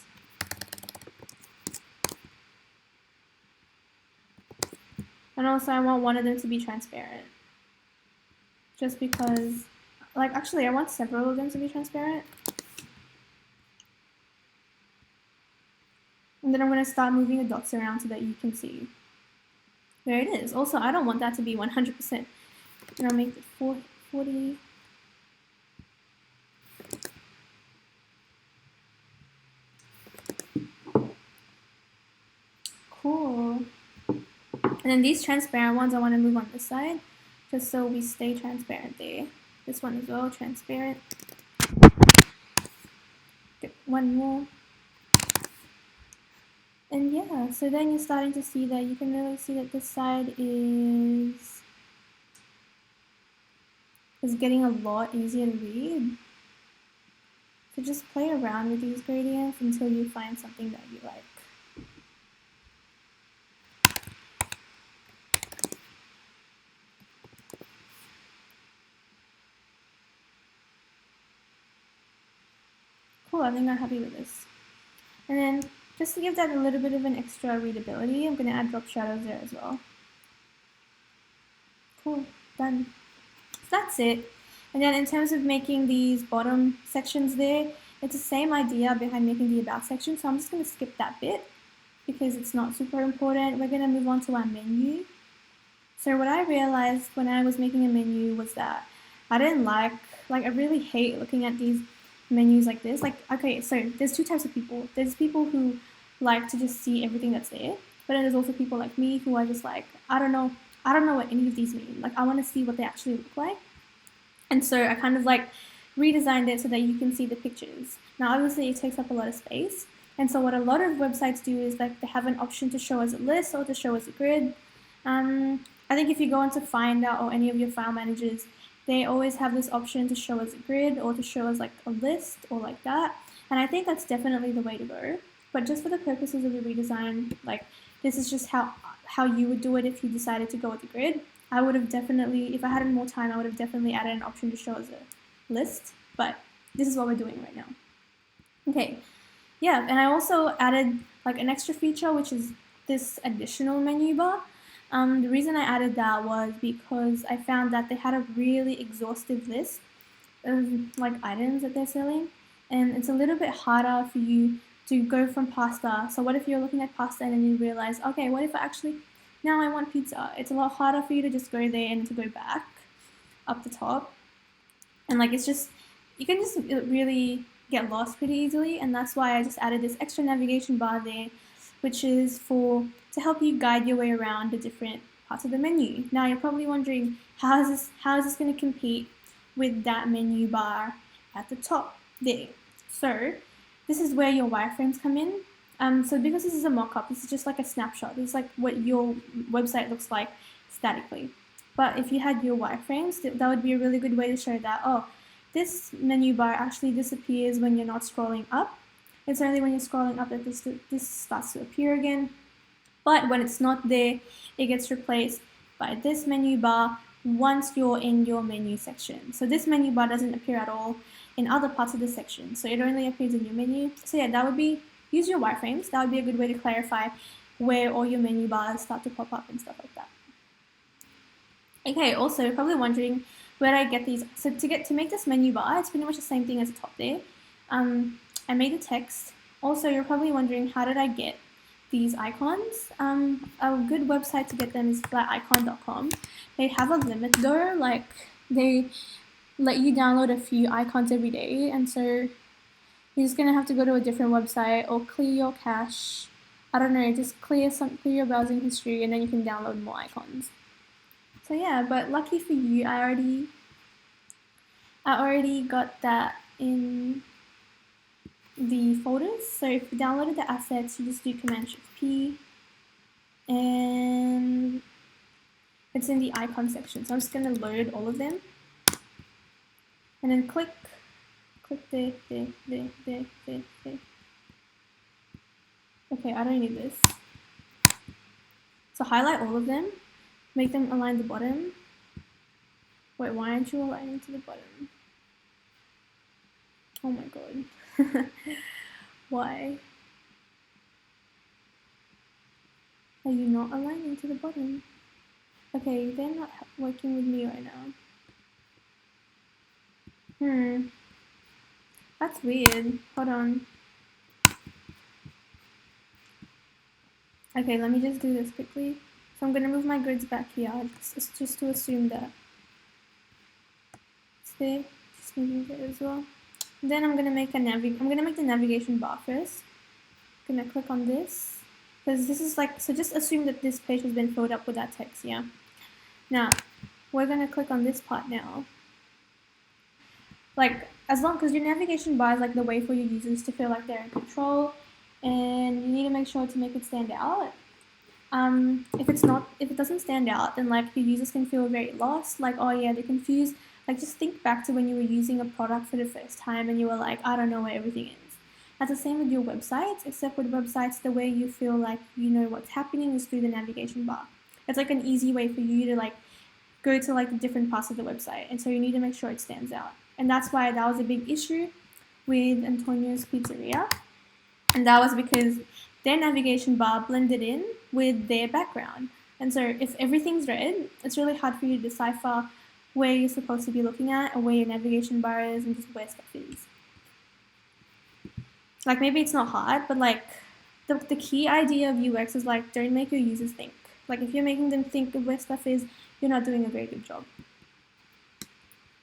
And also I want one of them to be transparent. Just because, like actually I want several of them to be transparent. And then I'm going to start moving the dots around so that you can see. There it is. Also, I don't want that to be 100%. And I'll make it 40. Cool. And then these transparent ones I want to move on this side, just so we stay transparent there. This one as well, transparent. Get one more. And yeah, so then you're starting to see that you can really see that this side is getting a lot easier to read. So just play around with these gradients until you find something that you like. Cool, I think I'm happy with this. And then just to give that a little bit of an extra readability, I'm going to add drop shadows there as well. Cool, done. So that's it. And then in terms of making these bottom sections there, it's the same idea behind making the about section. So I'm just going to skip that bit because it's not super important. We're going to move on to our menu. So what I realized when I was making a menu was that I didn't like I really hate looking at these menus like this. Like, okay, so there's two types of people. There's people who like to just see everything that's there, but then there's also people like me who are just like, I don't know what any of these mean. Like, I want to see what they actually look like. And so I kind of like redesigned it so that you can see the pictures. Now, obviously, it takes up a lot of space. And so what a lot of websites do is like they have an option to show as a list or to show as a grid. I think if you go into Finder or any of your file managers, they always have this option to show as a grid or to show as like a list or like that. And I think that's definitely the way to go. But just for the purposes of the redesign, like this is just how you would do it if you decided to go with the grid. I would have definitely, if I had more time, I would have definitely added an option to show as a list. But this is what we're doing right now. Okay, yeah, and I also added like an extra feature, which is this additional menu bar. The reason I added that was because I found that they had a really exhaustive list of like items that they're selling, and it's a little bit harder for you to go from pasta. So what if you're looking at pasta and then you realize, okay, what if I actually, now I want pizza? It's a lot harder for you to just go there and to go back up the top. And like, it's just, you can just really get lost pretty easily. And that's why I just added this extra navigation bar there, which is to help you guide your way around the different parts of the menu. Now you're probably wondering, how is this going to compete with that menu bar at the top there? So this is where your wireframes come in. So because this is a mock-up, this is just like a snapshot. This is like what your website looks like statically. But if you had your wireframes, that would be a really good way to show that, oh, this menu bar actually disappears when you're not scrolling up. It's only when you're scrolling up that this starts to appear again. But when it's not there, it gets replaced by this menu bar once you're in your menu section. So this menu bar doesn't appear at all in other parts of the section. So it only appears in your menu. So yeah, that would be, use your wireframes. That would be a good way to clarify where all your menu bars start to pop up and stuff like that. Okay, also you're probably wondering where did I get these. So to make this menu bar, it's pretty much the same thing as the top there. I made the text. Also, you're probably wondering, how did I get these icons? A good website to get them is flaticon.com. They have a limit though, like they let you download a few icons every day, and so you're just gonna have to go to a different website or clear your cache. I don't know, just clear your browsing history, and then you can download more icons. So yeah, but lucky for you, I already got that in the folders. So if you downloaded the assets, you just do Command-Shift-P, and it's in the icon section. So I'm just going to load all of them, and then click there. Okay, I don't need this. So highlight all of them, make them align the bottom. Wait, why aren't you aligning to the bottom? Oh my god. Why? Are you not aligning to the bottom? Okay, they're not working with me right now. That's weird. Hold on. Okay, let me just do this quickly. So I'm gonna move my grids back here, just to assume that it's there. Just moving it as well. Then I'm gonna make the navigation bar first. I'm gonna click on this, because this is like, so just assume that this page has been filled up with that text, yeah? Now, we're gonna click on this part now. Like, because your navigation bar is like the way for your users to feel like they're in control, and you need to make sure to make it stand out. If it doesn't stand out, then like your users can feel very lost, like, oh yeah, they're confused. Like, just think back to when you were using a product for the first time and you were like, I don't know where everything is. That's the same with your websites, except with websites, the way you feel like you know what's happening is through the navigation bar. It's like an easy way for you to like go to like the different parts of the website, and so you need to make sure it stands out. And that's why that was a big issue with Antonio's Pizzeria, and that was because their navigation bar blended in with their background. And so if everything's red, it's really hard for you to decipher where you're supposed to be looking at and where your navigation bar is and just where stuff is. Like, maybe it's not hard, but like the key idea of UX is like, don't make your users think. Like, if you're making them think of where stuff is, you're not doing a very good job.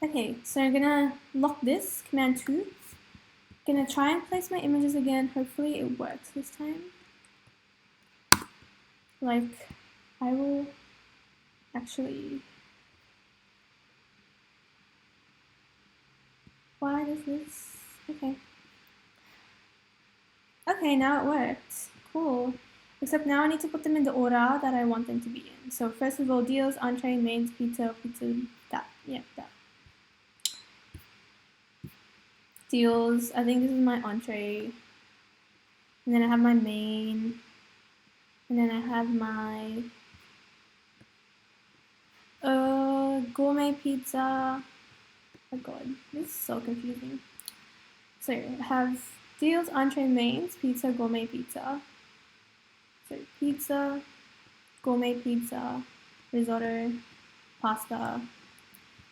Okay, so I'm gonna lock this, Command 2. Gonna try and place my images again. Hopefully it works this time. Like, I will actually... Why does this... Okay. Okay, now it worked. Cool. Except now I need to put them in the order that I want them to be in. So first of all, deals, entree, mains, pizza, that. Yeah, that. Deals, I think this is my entree. And then I have my main. And then I have my gourmet pizza. Oh god, this is so confusing. So I have deals, entree, mains, pizza, gourmet pizza. So pizza, gourmet pizza, risotto, pasta,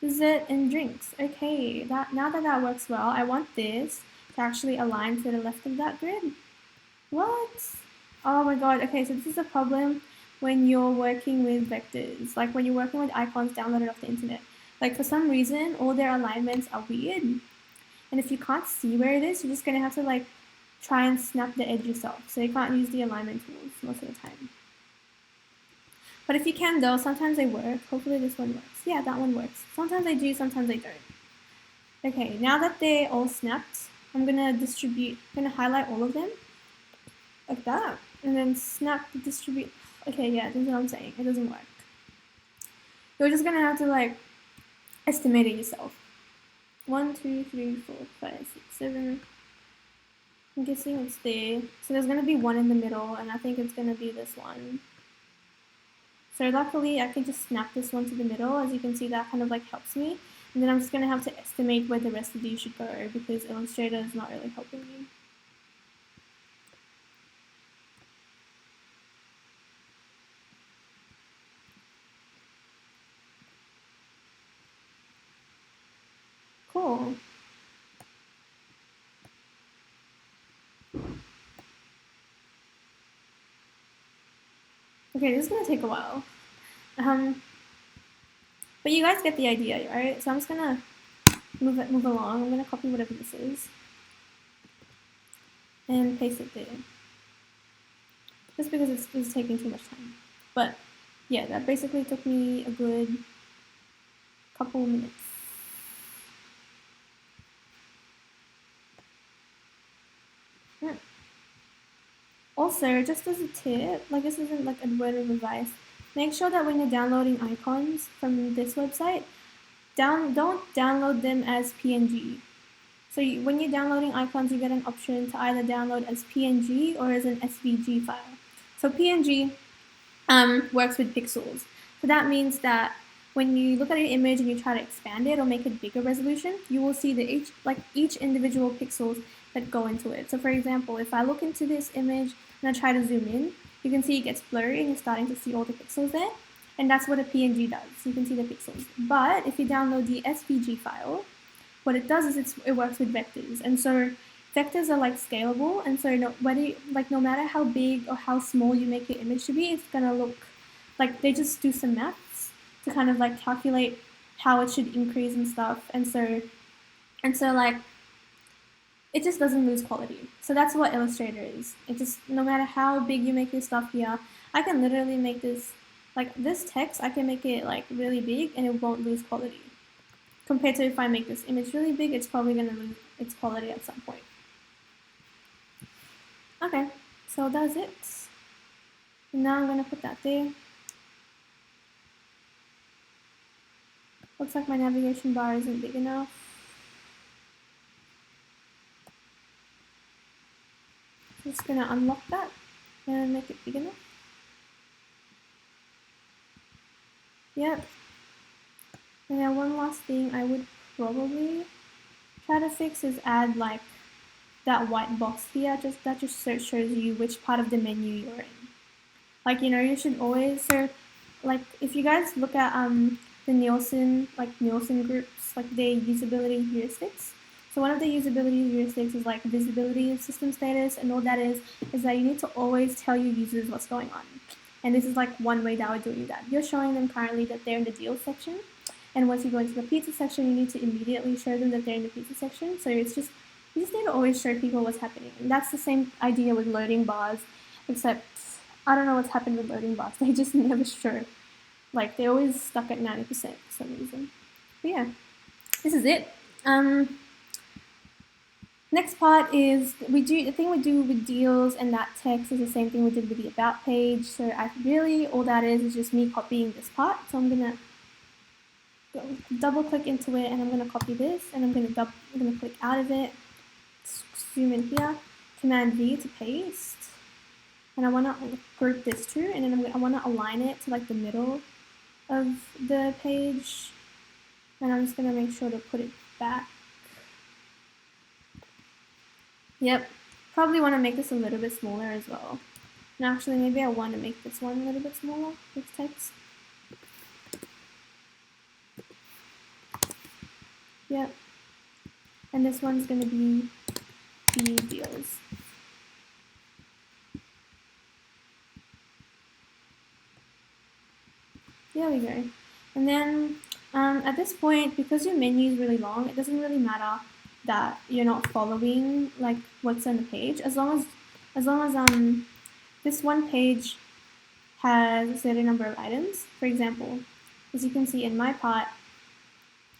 dessert, and drinks. Okay, now that works well, I want this to actually align to the left of that grid. What? Oh my god, okay, so this is a problem when you're working with vectors, like when you're working with icons downloaded off the internet. Like for some reason, all their alignments are weird. And if you can't see where it is, you're just gonna have to like try and snap the edge yourself. So you can't use the alignment tools most of the time. But if you can though, sometimes they work. Hopefully this one works. Yeah, that one works. Sometimes they do, sometimes they don't. Okay, now that they're all snapped, I'm gonna highlight all of them like that, and then snap the distribute. Okay, yeah, this is what I'm saying. It doesn't work. You're just gonna have to like estimate it yourself. 1, 2, 3, 4, 5, 6, 7. I'm guessing it's there. So there's gonna be one in the middle, and I think it's gonna be this one. So luckily I can just snap this one to the middle. As you can see, that kind of like helps me. And then I'm just gonna have to estimate where the rest of these should go because Illustrator is not really helping me. Cool. Okay, this is gonna take a while. But you guys get the idea, right? So I'm just gonna move along. I'm gonna copy whatever this is and paste it there. Just because it's taking too much time. But yeah, that basically took me a good couple minutes. Yeah. Also, just as a tip, like this isn't like a word of advice, make sure that when you're downloading icons from this website, don't download them as PNG. So when you're downloading icons, you get an option to either download as PNG or as an SVG file. So PNG works with pixels. So that means that when you look at your image and you try to expand it or make it bigger resolution, you will see each individual pixels that go into it. So for example, if I look into this image and I try to zoom in, you can see it gets blurry and you're starting to see all the pixels there. And that's what a PNG does. You can see the pixels. But if you download the SVG file, what it does is it works with vectors. And so vectors are like scalable, and so no matter how big or how small you make your image to be, it's gonna look like they just do some maths to kind of like calculate how it should increase and stuff, and so like it just doesn't lose quality. So that's what Illustrator is. It just, no matter how big you make your stuff here, I can literally make this, like this text, I can make it like really big and it won't lose quality. Compared to if I make this image really big, it's probably gonna lose its quality at some point. Okay, so that's it. Now I'm gonna put that there. Looks like my navigation bar isn't big enough. I'm just gonna unlock that and make it big enough. Yep. And then one last thing I would probably try to fix is add like that white box here, that just shows you which part of the menu you're in. Like, you know, you should always, so like if you guys look at the Nielsen groups, like their usability heuristics. So one of the usability heuristics is like visibility of system status, and all that is that you need to always tell your users what's going on. And this is like one way that we're doing that. You're showing them currently that they're in the deals section, and once you go into the pizza section, you need to immediately show them that they're in the pizza section. So it's just, you just need to always show people what's happening. And that's the same idea with loading bars, except I don't know what's happened with loading bars. They just never show. Like, they're always stuck at 90% for some reason. But yeah, this is it. Next part is the thing we do with deals and that text is the same thing we did with the about page. So all that is just me copying this part. So I'm gonna double click into it and I'm gonna copy this and I'm gonna click out of it, zoom in here, Command V to paste, and I wanna group this too, and then I wanna align it to like the middle of the page, and I'm just gonna make sure to put it back. Yep, probably want to make this a little bit smaller as well. And actually, maybe I want to make this one a little bit smaller, this text. Yep. And this one's going to be the deals. There we go. And then at this point, because your menu is really long, it doesn't really matter that you're not following like what's on the page, as long as this one page has a certain number of items. For example, as you can see in my part,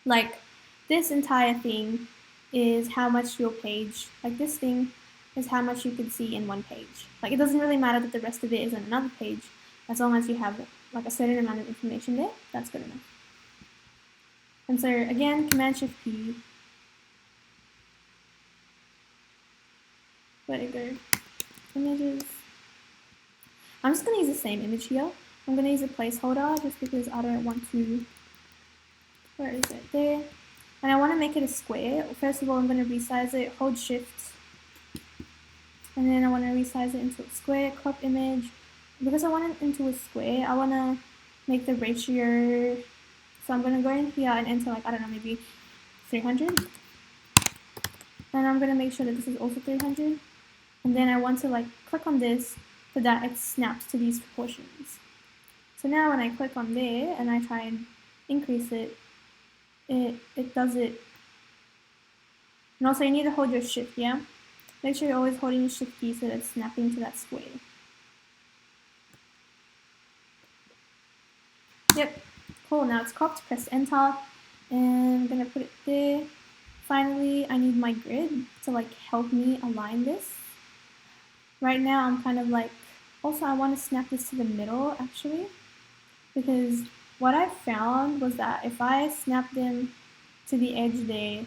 like this entire thing is how much your page, like this thing is how much you can see in one page. Like, it doesn't really matter that the rest of it is on another page, as long as you have like a certain amount of information there, that's good enough. And so again, Command-Shift-P. Where'd it go? Images. I'm just going to use the same image here. I'm going to use a placeholder just because I don't want to... Where is it? There. And I want to make it a square. First of all, I'm going to resize it, hold Shift. And then I want to resize it into a square, crop image. Because I want it into a square, I want to make the ratio... So I'm going to go in here and enter, like, I don't know, maybe 300. And I'm going to make sure that this is also 300. And then I want to like click on this so that it snaps to these proportions. So now when I click on there and I try and increase it, it does it. And also you need to hold your Shift, yeah? Make sure you're always holding your Shift key so that it's snapping to that square. Yep, cool, now it's cropped, press Enter, and I'm gonna put it there. Finally, I need my grid to like help me align this. Right now, I'm kind of like, also I want to snap this to the middle actually, because what I found was that if I snap them to the edge there,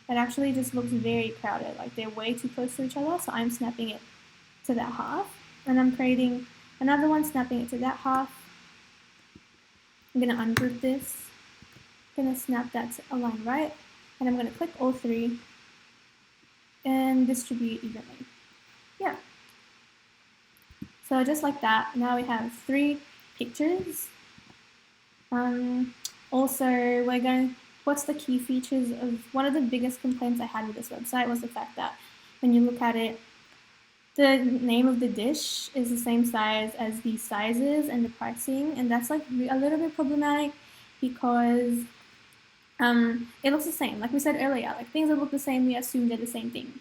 it actually just looks very crowded, like they're way too close to each other, so I'm snapping it to that half, and I'm creating another one, snapping it to that half. I'm going to ungroup this, I'm going to snap that to align right, and I'm going to click all three and distribute evenly. Yeah. So just like that, now we have 3 pictures. Also, what's the key features of, one of the biggest complaints I had with this website was the fact that when you look at it, the name of the dish is the same size as the sizes and the pricing, and that's like a little bit problematic because it looks the same. Like we said earlier, like things that look the same, we assume they're the same thing.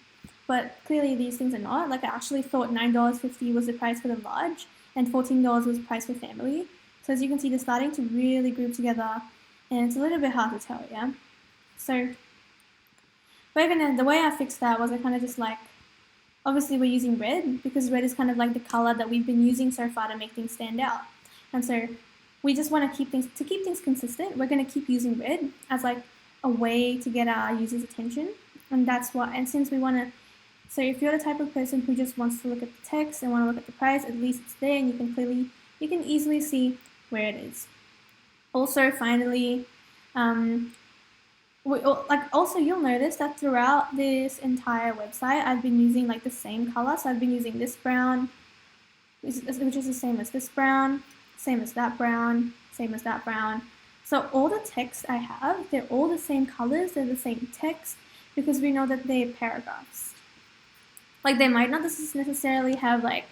But clearly these things are not. Like I actually thought $9.50 was the price for the large and $14 was the price for family. So as you can see, they're starting to really group together and it's a little bit hard to tell, yeah? So the way I fixed that was I kind of just like, obviously we're using red because red is kind of like the color that we've been using so far to make things stand out. And so we just want to keep things consistent. We're going to keep using red as like a way to get our users' attention. And that's what, and since we want to, so if you're the type of person who just wants to look at the text and want to look at the price, at least it's there and you can easily see where it is. Also, finally, also you'll notice that throughout this entire website, I've been using like the same color. So I've been using this brown, which is the same as this brown, same as that brown, same as that brown. So all the text I have, they're all the same colors, they're the same text, because we know that they're paragraphs. Like they might not necessarily have like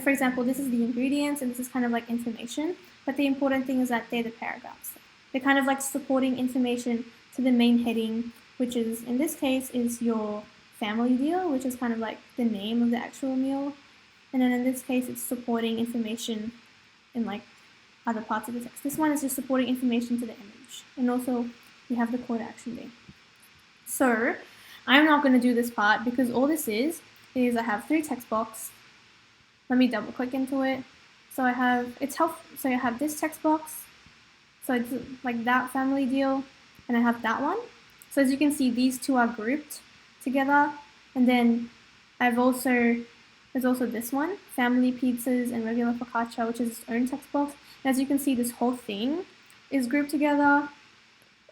for example, this is the ingredients and this is kind of like information, but the important thing is that they're the paragraphs. they're kind of like supporting information to the main heading, which is, in this case, is your family deal, which is kind of like the name of the actual meal. And then in this case, it's supporting information in like other parts of the text. This one is just supporting information to the image. And also we have the call to action there. So I'm not going to do this part because all this is I have 3 text boxes. Let me double click into it. So I have, so I have this text box. So it's like that family deal, and I have that one. So as you can see, these two are grouped together. And then there's also this one, family pizzas and regular focaccia, which is its own text box. And as you can see, this whole thing is grouped together.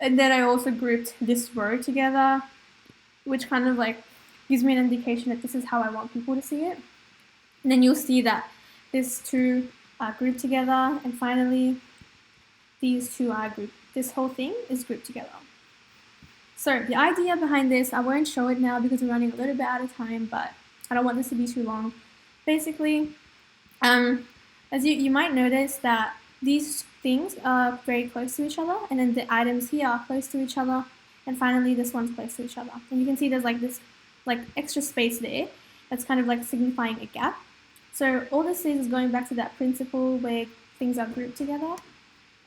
And then I also grouped this row together, which kind of like gives me an indication that this is how I want people to see it. And then you'll see that these two are grouped together, and finally these two are grouped. This whole thing is grouped together. So the idea behind this, I won't show it now because we're running a little bit out of time, but I don't want this to be too long. Basically, as you might notice that these things are very close to each other, and then the items here are close to each other, and finally this one's close to each other. And you can see there's like this like extra space there that's kind of like signifying a gap. So all this is going back to that principle where things are grouped together.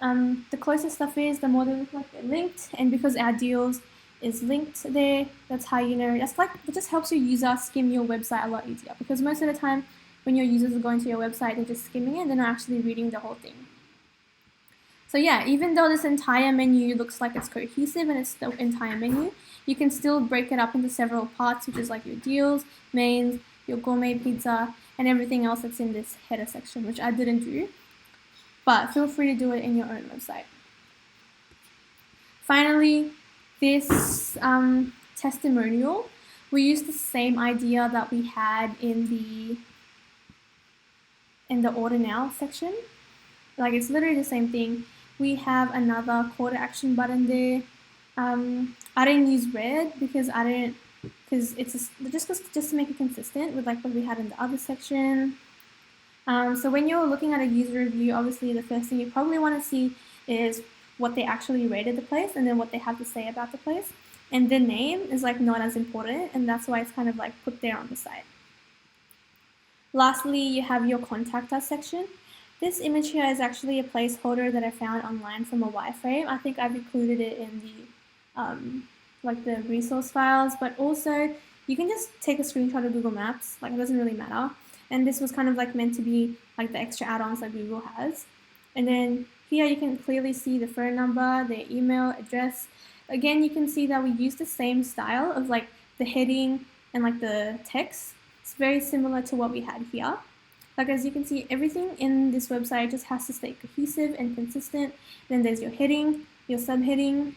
The closer stuff is, the more they look like they're linked, and because our deals is linked there, that's how you know. That's like, it just helps your user skim your website a lot easier, because most of the time when your users are going to your website, they're just skimming it, they're not actually reading the whole thing. So yeah, even though this entire menu looks like it's cohesive and it's the entire menu, you can still break it up into several parts, which is like your deals, mains, your gourmet pizza, and everything else that's in this header section, which I didn't do. But feel free to do it in your own website. Finally, this testimonial, we used the same idea that we had in the order now section. Like, it's literally the same thing. We have another call to action button there. I didn't use red because it's just to make it consistent with like what we had in the other section. So when you're looking at a user review, obviously the first thing you probably want to see is what they actually rated the place, and then what they have to say about the place. And the name is like not as important, and that's why it's kind of like put there on the side. Lastly, you have your contact us section. This image here is actually a placeholder that I found online from a wireframe. I think I've included it in the like the resource files, but also you can just take a screenshot of Google Maps. Like, it doesn't really matter. And this was kind of like meant to be like the extra add-ons that Google has. And then here you can clearly see the phone number, their email address. Again, you can see that we use the same style of like the heading and like the text. It's very similar to what we had here. Like, as you can see, everything in this website just has to stay cohesive and consistent. Then there's your heading, your subheading,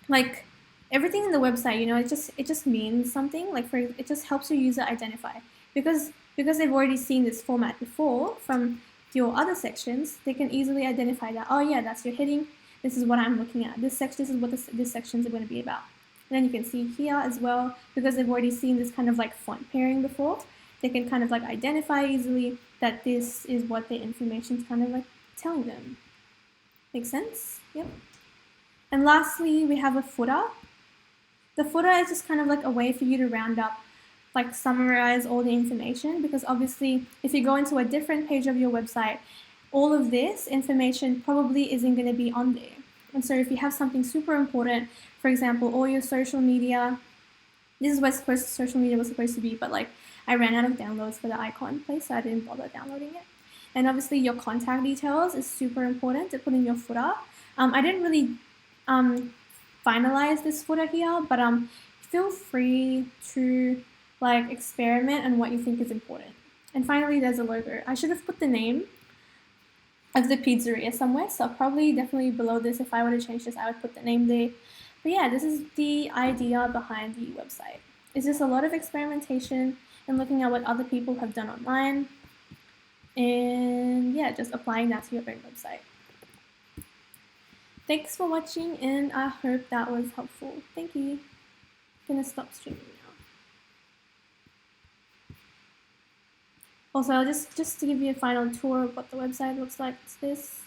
like everything in the website, you know, it just means something. Like, it just helps your user identify, because they've already seen this format before from your other sections. They can easily identify that, oh yeah, that's your heading. This is what I'm looking at. This is what this sections are going to be about. And then you can see here as well, because they've already seen this kind of like font pairing before, they can kind of like identify easily that this is what the information's kind of like telling them. Make sense? Yep. And lastly, we have a footer. The footer is just kind of like a way for you to round up, like summarize all the information, because obviously if you go into a different page of your website, all of this information probably isn't going to be on there. And so if you have something super important, for example, all your social media, this is what social media was supposed to be, but like I ran out of downloads for the icon place, so I didn't bother downloading it. And obviously your contact details is super important to put in your footer. I didn't really finalize this footer here, but feel free to like experiment on what you think is important. And finally, there's a logo. I should have put the name of the pizzeria somewhere, so probably definitely below this, if I were to change this, I would put the name there. But yeah, this is the idea behind the website. It's just a lot of experimentation and looking at what other people have done online, and yeah, just applying that to your own website. Thanks for watching, and I hope that was helpful. Thank you. I'm gonna stop streaming now. Also, just to give you a final tour of what the website looks like, it's this.